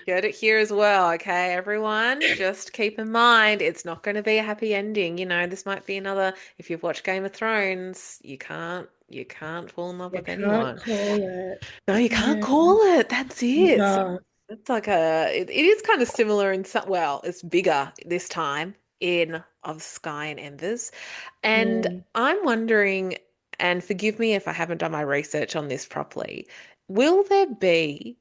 You heard it here as well, okay, everyone? Just keep in mind it's not going to be a happy ending. You know, this might be another, if you've watched Game of Thrones, you can't fall in love You with can't anyone. call it. No, you can't Yeah. call it. That's it. So No. it's like it is kind of similar in some, well, it's bigger this time in of Sky and Embers. And Mm. I'm wondering, and forgive me if I haven't done my research on this properly, will there be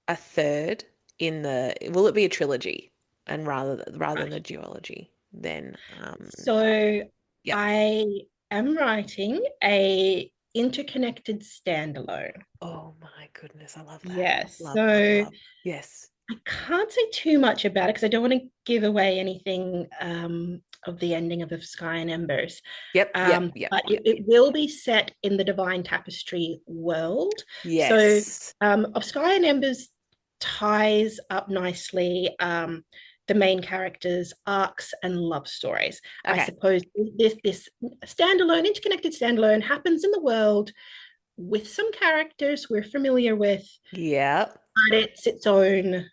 a third will it be a trilogy and rather than a duology then So yeah. I am writing a interconnected standalone. Oh my goodness, I love that. Yes. Love, love, So love. Yes. I can't say too much about it because I don't want to give away anything of the ending of Sky and Embers. Yep, yep, yep, But yep, it yep. will be set in the Divine Tapestry world. So Yes. of Sky and Embers ties up nicely the main characters' arcs and love stories. I Okay. suppose this standalone, interconnected standalone happens in the world with some characters we're familiar with, Yep. but it's its own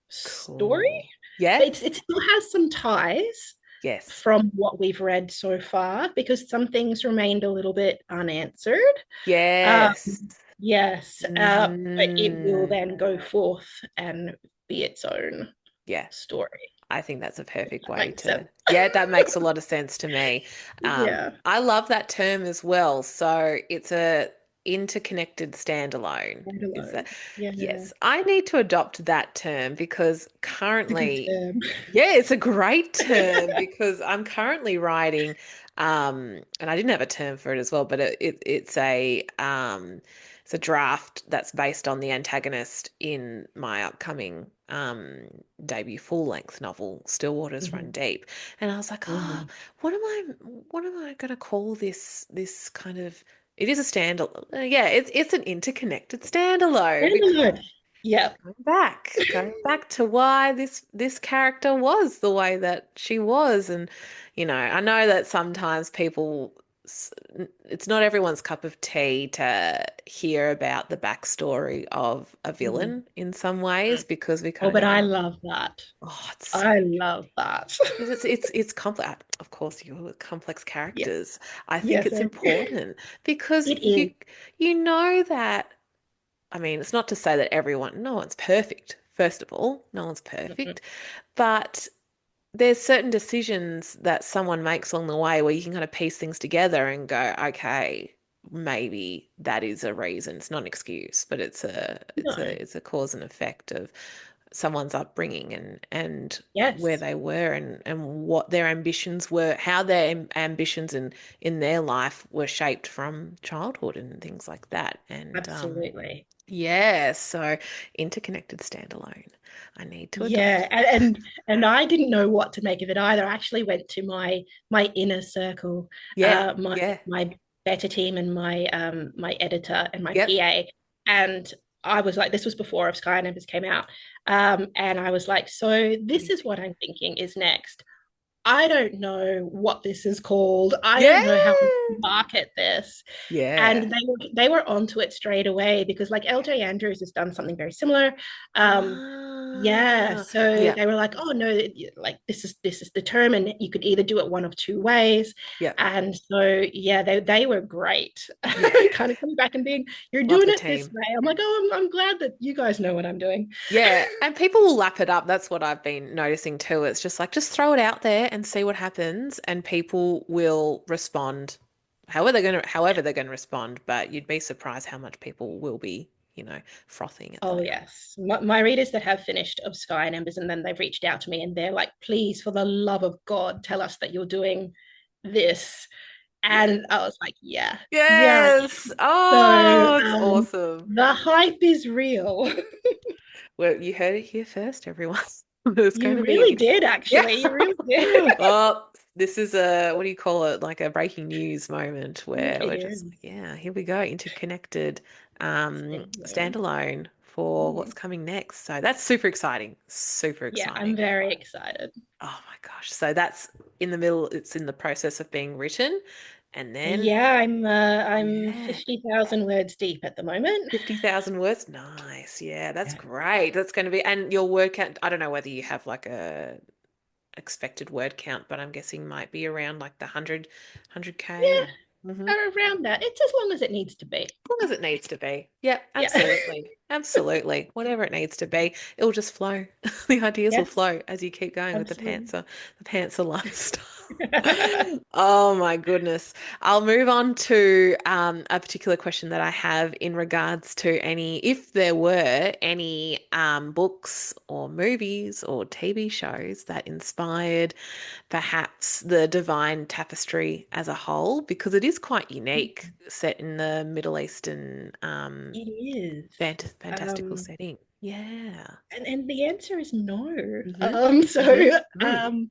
story. Cool. Yeah. It still has some ties Yes. from what we've read so far because some things remained a little bit unanswered. Um, Yes. yes, but it will Mm. then go forth and be its own Yeah. story. I think that's a perfect That way makes sense. to, yeah, that makes a lot of sense to me. Yeah. I love that term as well. So it's a interconnected standalone. Is Standalone. that, Yeah. yes, I need to adopt that term because It's a good currently, term. yeah, it's a great term because I'm currently writing, and I didn't have a term for it as well, but it's a draft that's based on the antagonist in my upcoming debut full-length novel, Still Waters Run Mhm, Deep. And I was like, oh, mhm. what am I what am I gonna call this kind of it is a standalone. Yeah, it's an interconnected standalone because Standalone. Yeah. going back to why this character was the way that she was. And I know that sometimes people it's not everyone's cup of tea to hear about the backstory of a Mhm. villain in some ways because we Oh, kind of but go, I oh, love that. it's so I love that. it's complex. Of course, you with complex Yeah. characters. I think Yes, it's I do. important because It is. you know that. I mean, it's not to say that no one's perfect. First of all, no one's Mhm. perfect, but there's certain decisions that someone makes along the way where you can kind of piece things together and go, okay, maybe that is a reason. It's not an excuse, but No. it's a cause and effect of someone's upbringing and where Yes, they were and what their ambitions were, how their ambitions in their life were shaped from childhood and things like that. And absolutely. yeah, so interconnected standalone. I need to adopt Yeah, that. and I didn't know what to make of it either. I actually went to my inner circle, Yeah, my yeah, better team and my editor and my yep. PA, and I was like, this was before Sky and Embers came out, and I was like, so this is what I'm thinking is next. I don't know what this is called. I Yeah, don't know how to market this. And yeah. they were onto it straight away because like LJ Andrews has done something very similar. Um, yeah, Ah, so yeah, they were like, "Oh no, like this is the term, and you could either do it one of two ways." yeah, And so yeah, they were great. yeah. Kind of coming back and being, "You're Love doing the it this team. way." I'm like, "Oh, I'm glad that you guys know what I'm doing." Yeah, and people will lap it up. That's what I've been noticing too. It's just like just throw it out there and see what happens, and people will respond however they're gonna respond. But you'd be surprised how much people will be, frothing at Oh that. yes, my readers that have finished of Sky and Embers, and then they've reached out to me and they're like, "Please, for the love of God, tell us that you're doing this." Yeah. And I was like, "Yeah, yeah." Yes. So Oh, it's awesome. the hype is real. Well, you heard it here first, everyone. There's going You to be an really interview. did, Yeah. actually. You really did. Oh, this is a, what do you call it? Like a breaking news moment where It we're just is. like, yeah, here we go, interconnected Standalone. standalone for what's Mm. coming next. So that's super exciting. Super Yeah, I'm exciting. very excited. Oh my gosh. So that's in the middle, it's in the process of being written. And then, Yeah, I'm yeah. 50,000 words deep at the moment. 50,000 words. Nice. Yeah, that's Yeah. great. That's going to be, and your word count, I don't know whether you have like a expected word count, but I'm guessing might be around like the 100, Yeah, 100K or Hmm. around that. It's as long as it needs to be. Long as it needs to be. Yeah, Yeah. absolutely. Absolutely. Whatever it needs to be, it'll just flow. The ideas will Yes, flow as you keep going with absolutely. the pantser lifestyle. Oh my goodness. I'll move on to a particular question that I have in regards to any, if there were any books or movies or TV shows that inspired perhaps the divine tapestry as a whole, because it is quite unique, set in the Middle Eastern It is. fantastical Um, setting. Yeah. and the answer is no. Hmm. Hmm. So Mm.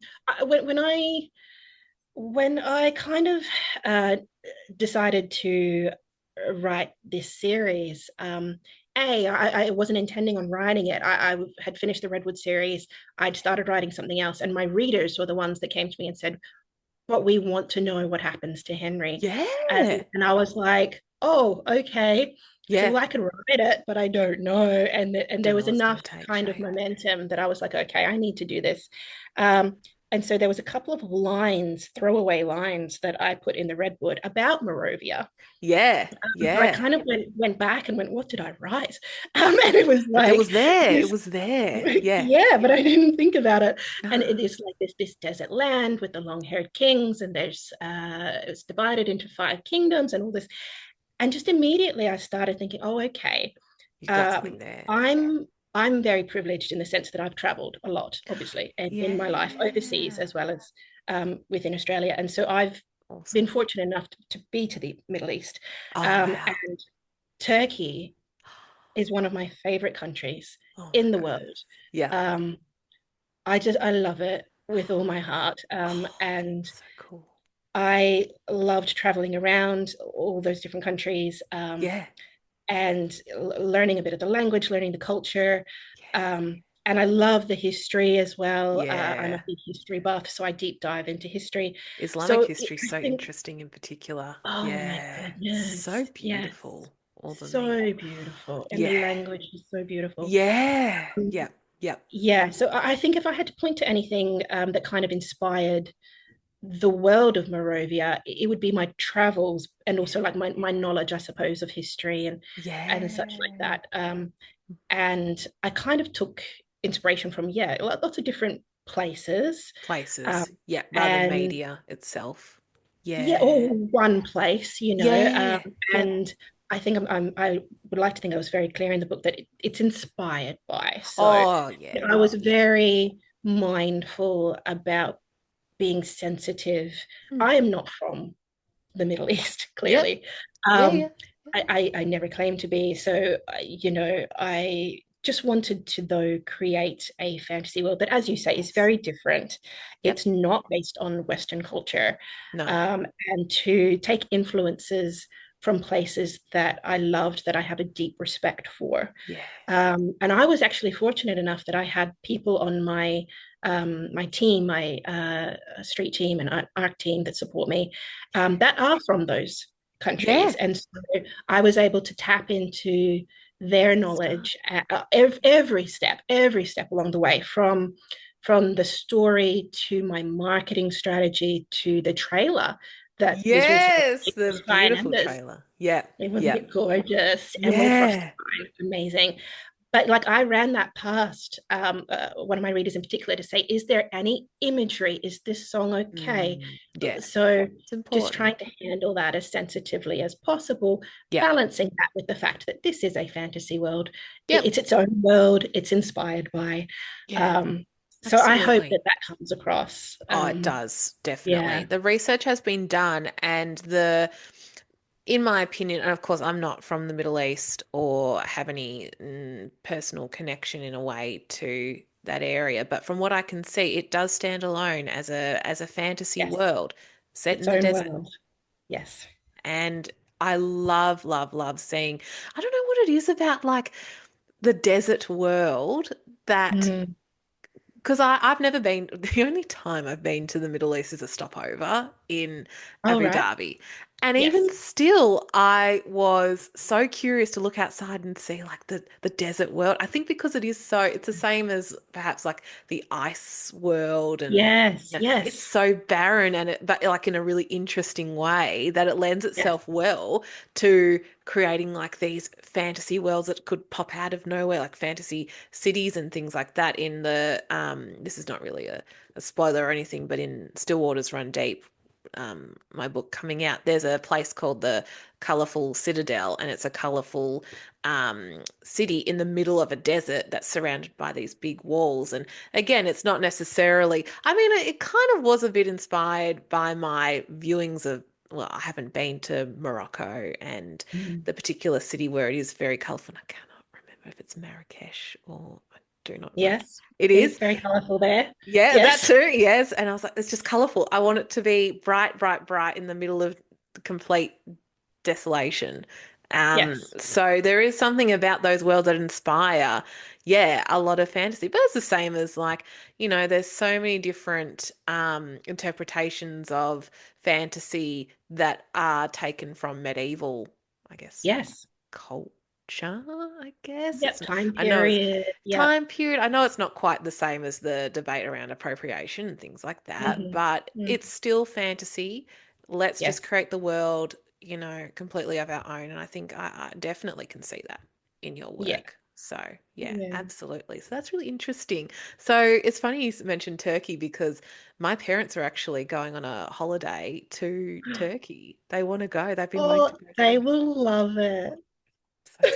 when I kind of uh, decided to write this series, I wasn't intending on writing it. I had finished the Redwood series. I'd started writing something else, and my readers were the ones that came to me and said, "But we want to know what happens to Henry." Yeah. And I was like, "Oh, okay." So Yeah. well, I can write it, but I don't know. And there Don't know was what's going enough to take kind of shape. momentum that I was like, okay, I need to do this. Um, and so there was a couple of lines, throwaway lines that I put in the Redwood about Morovia. Yeah. So I Yeah. kind of went back and went, what did I write? And it was But it like was there. It this, was there. Yeah. yeah, but I didn't think about it. And No. it is like this desert land with the long-haired kings, and it's divided into five kingdoms and all this. And just immediately I started thinking, oh, okay, You've got um, something there. I'm I'm very privileged in the sense that I've traveled a lot, obviously, in my life overseas Yeah. as well as within Australia. And so I've been Awesome. fortunate enough to be to the Middle East. Oh, wow. And Turkey is one of my favorite countries Oh, my in the goodness. world. Yeah. Um, I love it with all my heart. Oh, And so cool. I loved traveling around all those different countries. Yeah. And learning a bit of the language, learning the culture. Yeah. And I love the history as well. I'm a Yeah. big history buff, so I deep dive into history. Islamic So history is I so think, interesting in particular. oh my Yeah. So goodness, yes, beautiful. All the so beautiful. And the yeah. language is so beautiful. Yeah. Um, Yep. Yep. yeah, so I think if I had to point to anything that kind of inspired the world of Morovia, it would be my travels and Yeah. also like my knowledge, I suppose, of history and such like Yeah. that. And I kind of took inspiration from lots of different places, um, Places. Yeah. Rather than and media itself. yeah, all Yeah. one place, Yeah. Yep. and I think I would like to think I was very clear in the book that it's inspired by. So Oh, yeah. I was Yeah. very mindful about being sensitive. Mm. I am not from the Middle East, Yep. clearly. Yeah. Yeah. Um, I never claimed to be. So, I just wanted to, though, create a fantasy world that, as you say, is Yes. very different. Yep. It's not based on Western culture, No. and to take influences from places that I loved, that I have a deep respect for. Yeah. And I was actually fortunate enough that I had people on my team, my street team and art team that support me, that are from those countries, Yeah. and so I was able to tap into their Good stuff. knowledge at every step along the way, from the story to my marketing strategy to the trailer that this was Yes. The Sky and beautiful Embers. trailer. Yeah. It was Yeah. gorgeous. Emerald Frost Yeah. amazing. But like I ran that past one of my readers in particular to say, is there any imagery? Is this song okay? Yeah. So It's just important. trying to handle that as sensitively as possible, Yep. balancing that with the fact that this is a fantasy world. Yep. It's its own world. It's inspired by. Yeah. Um, so I hope Absolutely. that that comes across. Oh, it does, definitely. Yeah. The research has been done, and in my opinion, and of course, I'm not from the Middle East or have any personal connection in a way to that area, but from what I can see, it does stand alone as a fantasy Yes. world set Its in the own desert. world. Yes. And I love, love, love seeing, I don't know what it is about like the desert world that Mm. because I've never been, the only time I've been to the Middle East is a stopover in All Abu right. Dhabi. And even Yes. still, I was so curious to look outside and see like the desert world. I think because it is so, it's the same as perhaps like the ice world, and Yes. it's Yes. so barren and but like in a really interesting way that it lends Yes. itself well to creating like these fantasy worlds that could pop out of nowhere, like fantasy cities and things like that. In the this is not really a spoiler or anything, but in Still Waters Run Deep, my book coming out, there's a place called the Colorful Citadel, and it's a colorful city in the middle of a desert that's surrounded by these big walls. And again, it's not necessarily, I mean, it kind of was a bit inspired by my viewings of, well, I haven't been to Morocco and Mm. the particular city where it is very colorful. I cannot remember if it's Marrakesh or I do not know. Yes. It It is is. very colorful there. Yeah, that Yes. too. Yes. And I was like, it's just colorful. I want it to be bright, bright, bright in the middle of complete desolation. Yes. So there is something about those worlds that inspire, yeah, a lot of fantasy. But it's the same as like, there's so many different interpretations of fantasy that are taken from medieval, I guess, Yes. culture, I guess. Yep. Time I know it's period. Yep. time period. I know it's not quite the same as the debate around appropriation and things like that, Hmm. but Mm. it's still fantasy. Let's just Yes. create the world, completely of our own. And I think I definitely can see that in your Yeah. work. So, yeah, Yeah. absolutely. So that's really interesting. So it's funny you mentioned Turkey because my parents are actually going on a holiday to Turkey. They want to go. They've been wanting to Oh, go for they years. will love it. So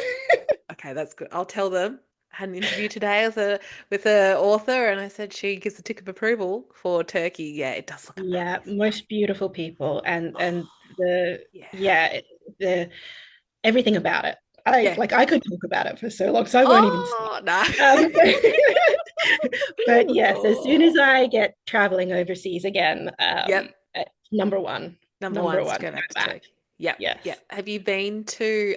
okay, that's good. I'll tell them. I had an interview today with a author, and I said she gives the tick of approval for Turkey. Yeah, it does look Yeah, amazing. most beautiful people, and Oh, the yeah. yeah, the everything about it. I Yeah. like I could talk about it for so long, so I won't even stop. Oh, no. Um, but yes, as soon as Oh. I get traveling overseas again, Yep. number one, Number number one's to one, go go back to back. Turkey. Yep. Yes. Yep. Have you been to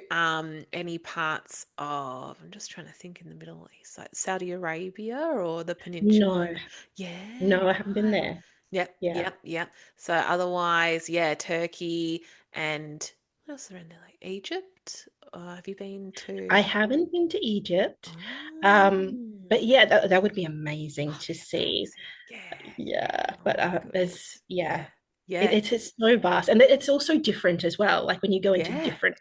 any parts of, I'm just trying to think, in the Middle East, like Saudi Arabia or the No, peninsula? Yeah, no, I haven't been right. there. Yep, Yeah, yep, yep. So otherwise, yeah, Turkey and what else around there? Like Egypt? Have you been to? I haven't been to Egypt. But Oh, yeah, that would be amazing that'd to be see. amazing. Yeah. Yeah, Oh but my there's goodness. Yeah. yeah, Yeah. it's so vast, and it's also different as well. Like when you go into Yeah. different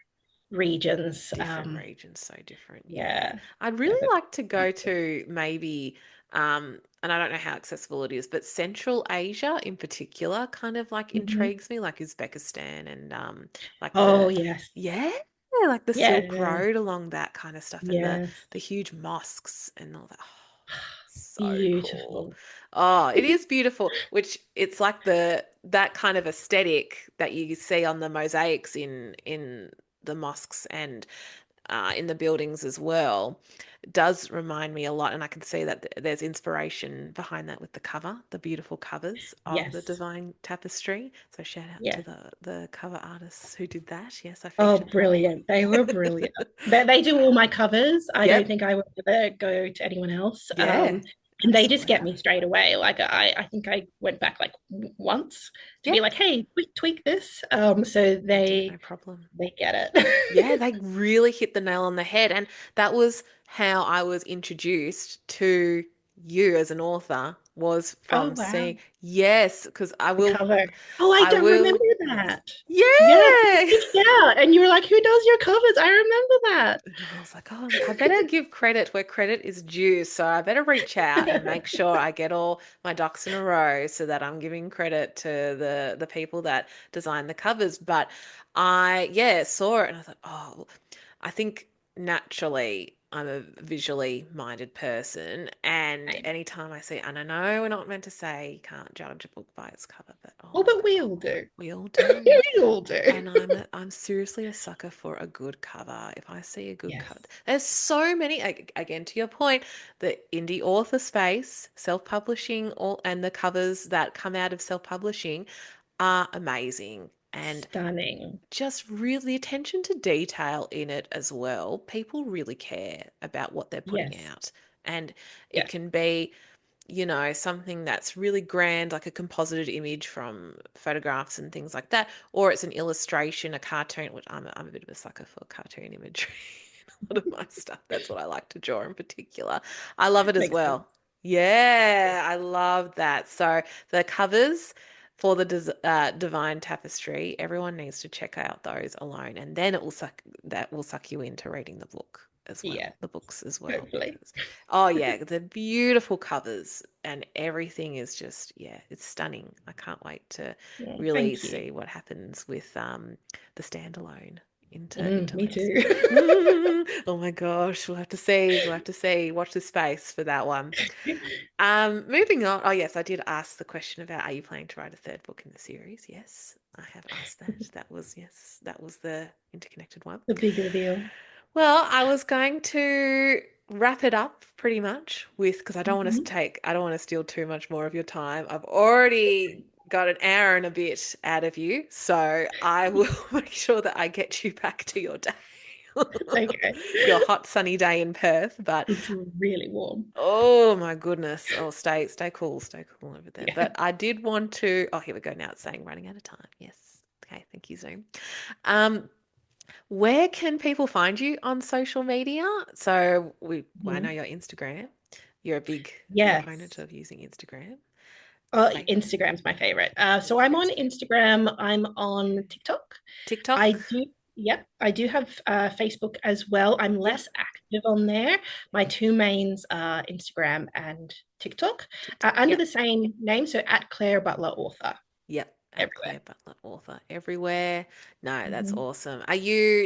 regions. Different regions, so different. Yeah. Yeah, I'd yeah, really but like to go to maybe, and I don't know how accessible it is, but Central Asia in particular kind of like mhm. intrigues me, like Uzbekistan and like Oh yes, yeah, like the Silk yeah, Road along that kind of stuff and yes, the huge mosques and all that. Oh, so cool. beautiful. Oh, it is beautiful, which it's like that kind of aesthetic that you see on the mosaics in the mosques and in the buildings as well does remind me a lot, and I can see that there's inspiration behind that with the cover, the beautiful covers of the Yes, Divine Tapestry. So shout out to yeah. the cover artists who did that. Yes, I Oh, featured them. brilliant! They were brilliant. They do all my covers. I don't Yep. think I would ever go to anyone else. Yeah. And they just get Absolutely. me straight away. Like I think I went back like once to Yeah. be like, hey, tweak this. So They do, no problem. they get Yeah, it. they really hit the nail on the head. And that was how I was introduced to you as an author was Oh from wow. seeing, yes, because The cover. Oh, I I don't remember will, yes. that. Yeah, you Yeah. reached out and you were like, who does your covers? I remember And I was like, oh, I better give credit where credit is due. So I better reach out and that. make sure I get all my ducks in a row so that I'm giving credit to the people that design the covers. But I, yeah, saw it and I thought, oh, I think naturally I'm a visually minded person. And Right. anytime I see, and I know we're not meant to say you can't judge a book by its cover, but oh Oh, my but we all God, do. we all do. We all do. And I'm seriously a sucker for a good cover. If I see a good Yes. cover, there's so many. Again, to your point, the indie author space, self-publishing, all and the covers that come out of self-publishing are amazing. And Stunning. just really attention to detail in it as well. People really care about what they're putting Yes. out, and it Yeah. can be. something that's really grand, like a composited image from photographs and things like that, or it's an illustration, a cartoon, which I'm a bit of a sucker for cartoon imagery. A lot of my stuff, that's what I like to draw in particular. I love it as Makes sense. well. Yeah, I love that. So the covers for the Divine Tapestry, everyone needs to check out those alone, and then that will suck you into reading the book as Yeah, well, the books as well, hopefully. because oh yeah, the beautiful covers and everything is just, yeah, it's stunning. I can't wait to Oh, really thank you. see what happens with the standalone into Me Legacy. too. Oh my gosh, we'll have to see. We'll have to see. Watch the space for that one. Moving on. Oh yes, I did ask the question about are you planning to write a third book in the series? Yes, I have asked that. That was the interconnected one. The big reveal. Well, I was going to wrap it up pretty much with because Mhm. I don't want to steal too much more of your time. I've already got an hour and a bit out of you, so I will make sure that I get you back to your day. It's okay. Your hot sunny day in Perth, but It's really warm. oh my goodness. Oh, stay cool over there. Yeah. But I did want to, oh, here we go now. It's saying running out of time. Yes. Okay, thank you, Zoom. Um, where can people find you on social media? I know Mhm. your Instagram. You're a big proponent Yes. of using Instagram. Oh, Fa- Instagram's my favorite. So I'm on Instagram's Instagram. I'm on TikTok. I TikTok. do, yep, I do have Facebook as well. I'm Yeah, less active on there. My two mains are Instagram and TikTok, TikTok. under Yeah. the same name. So at Claire Butler Author Yep, at everywhere. Claire Butler, author everywhere. No, that's Mhm. awesome.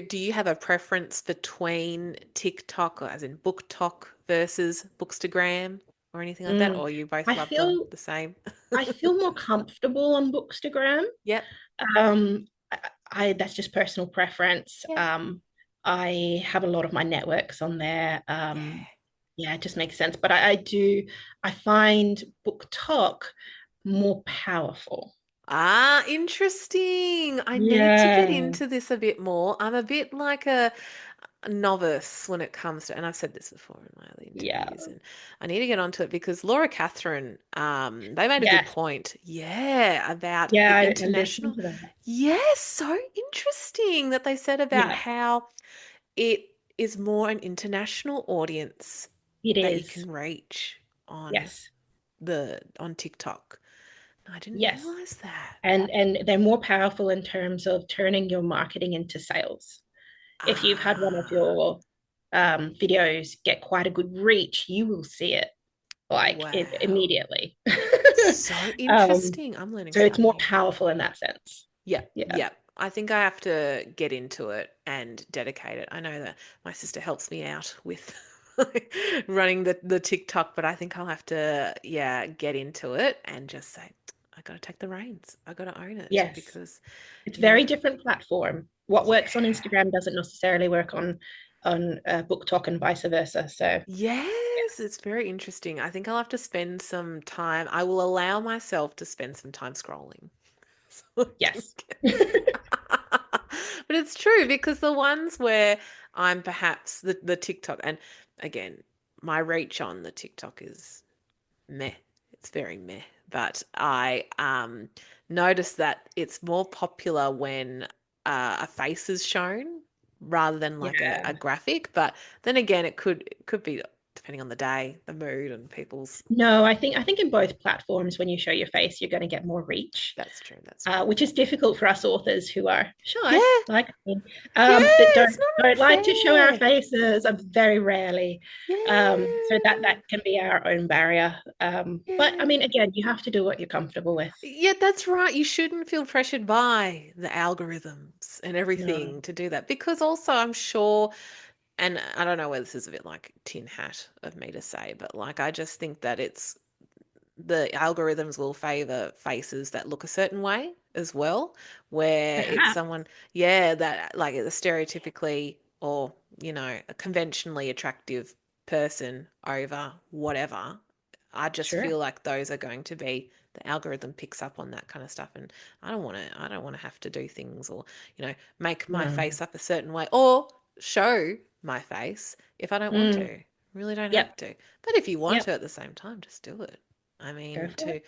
Do you have a preference between TikTok, or as in book talk versus Bookstagram or anything like that? Mm. Or you both I love them feel the same? I feel more comfortable on Bookstagram. Yep. Um, that's just personal preference. Yeah. I have a lot of my networks on there. Yeah. Yeah, it just makes sense. But I find Book Talk more powerful. Interesting. I need to get Yeah, into this a bit more. I'm a bit like a novice when it comes to, and I've said this before in my other yeah, interviews, and I need to get onto it because Laura Catherine, they made a good yes, point. Yeah, about yeah. the I listened international. to that. Yes, so interesting that they said about Yeah, how it is more an international audience it that you is. can reach on Yes, on TikTok. I didn't yes. realize that. And they're more powerful in terms of turning your marketing into sales. If you've had one of Ah, your videos get quite a good reach, you will see it like it wow. immediately. So um, interesting. I'm learning so it's something more new. powerful in that sense. Yeah, Yeah. yeah. I think I have to get into it and dedicate it. I know that my sister helps me out with running the TikTok, but I think I'll have to, yeah, get into it and just say, I got to take the reins. I got to own it Yes. because, It's you know, very different platform. What works on yeah. Instagram doesn't necessarily work on Book Talk and vice versa. So Yes, it's very interesting. I think I'll have to spend some time. I will allow myself to spend some time scrolling. So I can yes. get but it's true because the ones where I'm perhaps the TikTok, and again, my reach on the TikTok is meh. It's very meh. But I notice that it's more popular when a face is shown rather than like a Yeah. graphic. But then again, it could be depending on the day, the mood, and people's. No, I think in both platforms, when you show your face, you're going to get more reach, That's true. That's true. which is difficult for us authors who are shy, Yeah, like me, yeah. that It's not don't like to show our really fair. faces. Very rarely. So Yeah. that can be our own barrier. But I mean, Yeah. again, you have to do what you're comfortable with. Yeah, that's right. You shouldn't feel pressured by the algorithms and No. everything to do that because also I'm sure, and I don't know whether this is a bit like tin hat of me to say, but like I just think that it's the algorithms will favor faces that look a certain way as well, where it's Perhaps. someone, yeah, that like a stereotypically or, a conventionally attractive person over whatever. I just Sure. feel like those are going to be the algorithm picks up on that kind of stuff and I don't want to have to do things or, make my No. face up a certain way or show my face if I don't want Mm. to. Really don't Yep. have to. But if you want Yep. to at the same time, just do it. I Go mean, for it.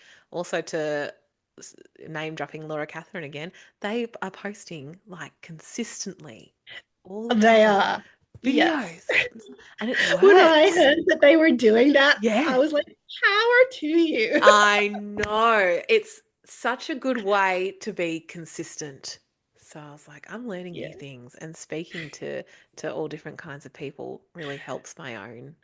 to name dropping Laura Catherine again, they are posting like consistently all the They time are. Yes. videos, and it When I works. heard that they were doing that, I Yeah, was like, power to you. I know. It's such a good way to be consistent. So I was like, I'm learning new Yeah. things, and speaking to all different kinds of people really helps my own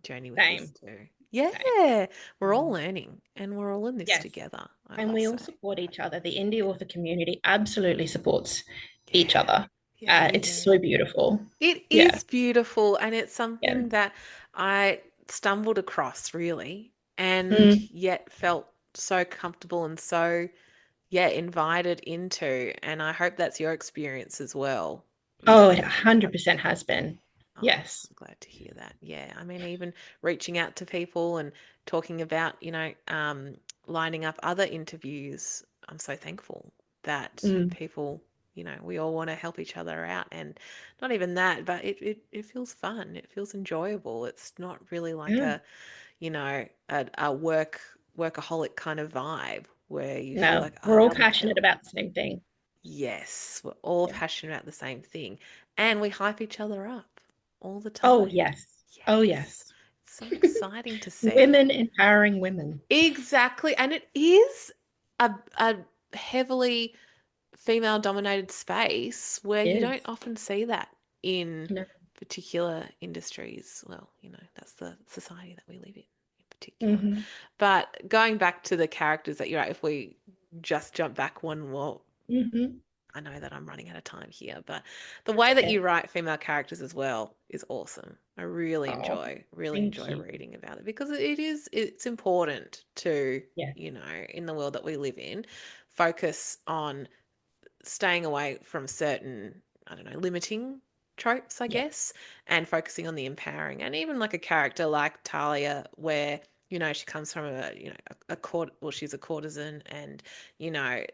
journey with this Same. too. Same. Yeah, we're all Mhm. learning and we're all in this Yes. together, I And must we say. all support each other. The indie author community absolutely supports each Yeah. other. Yeah, It's yeah. so beautiful. It Yeah. is beautiful, and it's Yeah. something that I stumbled across really, and Mm. yet felt so comfortable and so, yeah, invited into. And I hope that's your experience as well, Oh, it with the 100% publishing. has been. Oh, Yes. I'm glad to hear that. Yeah, I mean, even reaching out to people and talking about, lining up other interviews, I'm so thankful that Mm. people, we all want to help each other out. And not even that, but it feels fun. It feels enjoyable. It's not really like Yeah. a workaholic kind of vibe where you feel No, like, oh, we're I all got to passionate tell. about the same thing. Yes, we're all Yeah. passionate about the same thing, and we hype each other up all the Oh, time. yes. Oh, Yes. yes. It's so exciting to see. Women empowering women. Exactly. And it is a heavily female dominated space where It you don't is. often see that in No. particular industries. Well, that's the society that we live in particular. Hmm. But going back to the characters that you're at, if we just jump back one more, Hmm. I know that I'm running out of time here, but the It's way that you okay. write female characters as well is awesome. I Oh, really thank enjoy you. reading about it because it's important to, Yeah. in the world that we live in, focus on staying away from certain, I don't know, limiting tropes, I Yeah. guess, and focusing on the empowering. And even like a character like Talia, where, she comes from a court, well, she's a courtesan and, you know,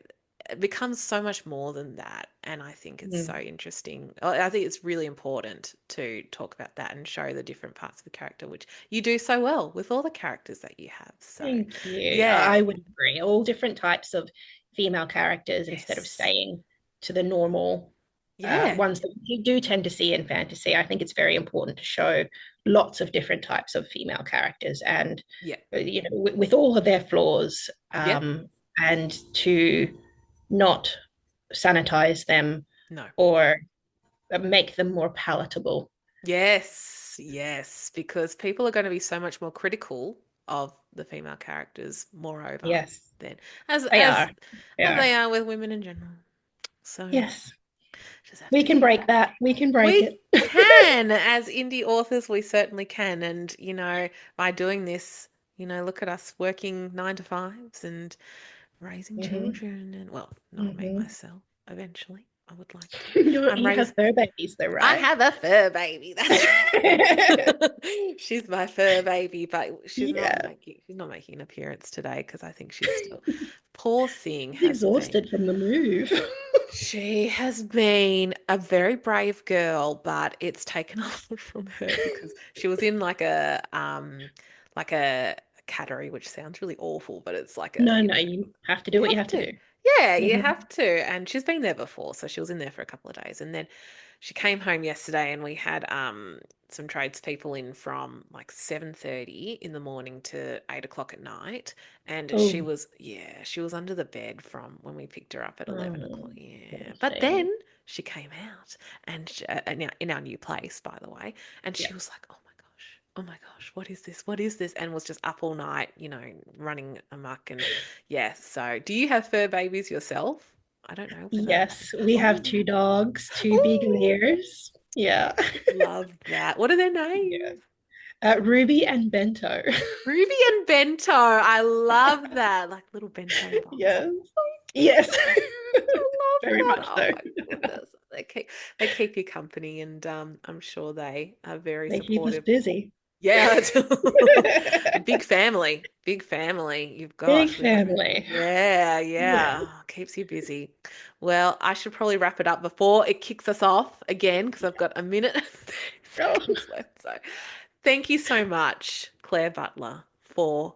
it becomes so much more than that. And I think it's so Mm. interesting. I think it's really important to talk about that and show the different parts of the character, which you do so well with all the characters that you have. So, Thank you. yeah. I would agree. All different types of female characters instead of Yes. staying to the normal Yeah. ones that you do tend to see in fantasy. I think it's very important to show lots of different types of female characters and, Yeah. with all of their flaws, Yep. and to not sanitize them No. or make them more palatable. Yes, yes, because people are going to be so much more critical of the female characters, moreover, Yes, than they are. They as they are. are with women in general. So Yes, just have we to can keep break that. that. We can break We it. can, as indie authors, we certainly can. And, by doing this, look at us working 9 to 5s and raising Hmm. children. And, well, not me Hmm. myself, eventually. I would like to. I'm You raising have fur babies, though, I right? have a fur baby. That's she's my fur baby, but Yeah, she's not making an appearance today because I think she's still poor thing he's has been. exhausted from the move. She has been a very brave girl, but it's taken a lot from her because she was in like a cattery, which sounds really awful, but it's like No, no, you have to do you what you have have to to. do. Yeah, you Hmm. have to. And she's been there before, so she was in there for a couple of days. And then she came home yesterday and we had some tradespeople in from like 7:30 in the morning to 8 o'clock at night. And Oh, she was under the bed from when we picked her up at 11 o'clock. poor Yeah. But thing. then she came out and in our new place, by the way, and Yeah. she was like, oh my gosh, what is this? What is this? And was just up all night, running amok. And yes. So, do you have fur babies yourself? I don't know whether. Yes, we have Oh, two dogs, two big oh, layers. Yeah. love that. What are their Yeah. names? Ruby and Bento. Ruby and Bento. I love that. Like little bento box. Yes. Yes. I Very love that. much Oh so. my goodness. They keep you company, and I'm sure they are very They keep us supportive. busy. Yeah. Big family. Big family you've Big got with family. yeah, Yeah. yeah. Oh, keeps you busy. Well, I should probably wrap it up before it kicks us off again because I've got a minute and 30 Oh, seconds left. So thank you so much, Claire Butler, for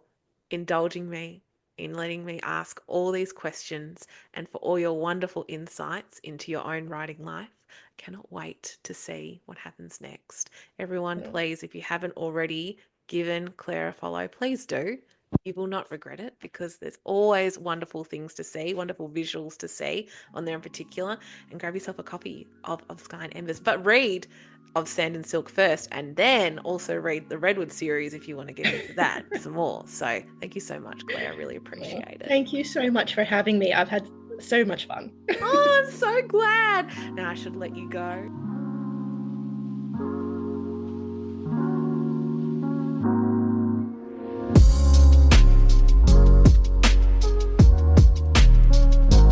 indulging me in letting me ask all these questions and for all your wonderful insights into your own writing life. I cannot wait to see what happens next. Everyone, Yeah. please, if you haven't already given Claire a follow, please do. You will not regret it because there's always wonderful things to see, wonderful visuals to see on there in particular. And grab yourself a copy of Sky and Embers. But read of Sand and Silk first, and then also read the Redwood series if you want to get into that some more. So thank you so much, Claire. I really Well, appreciate it. thank you so much for having me. I've had so much fun. Oh, I'm so glad. Now I should let you go.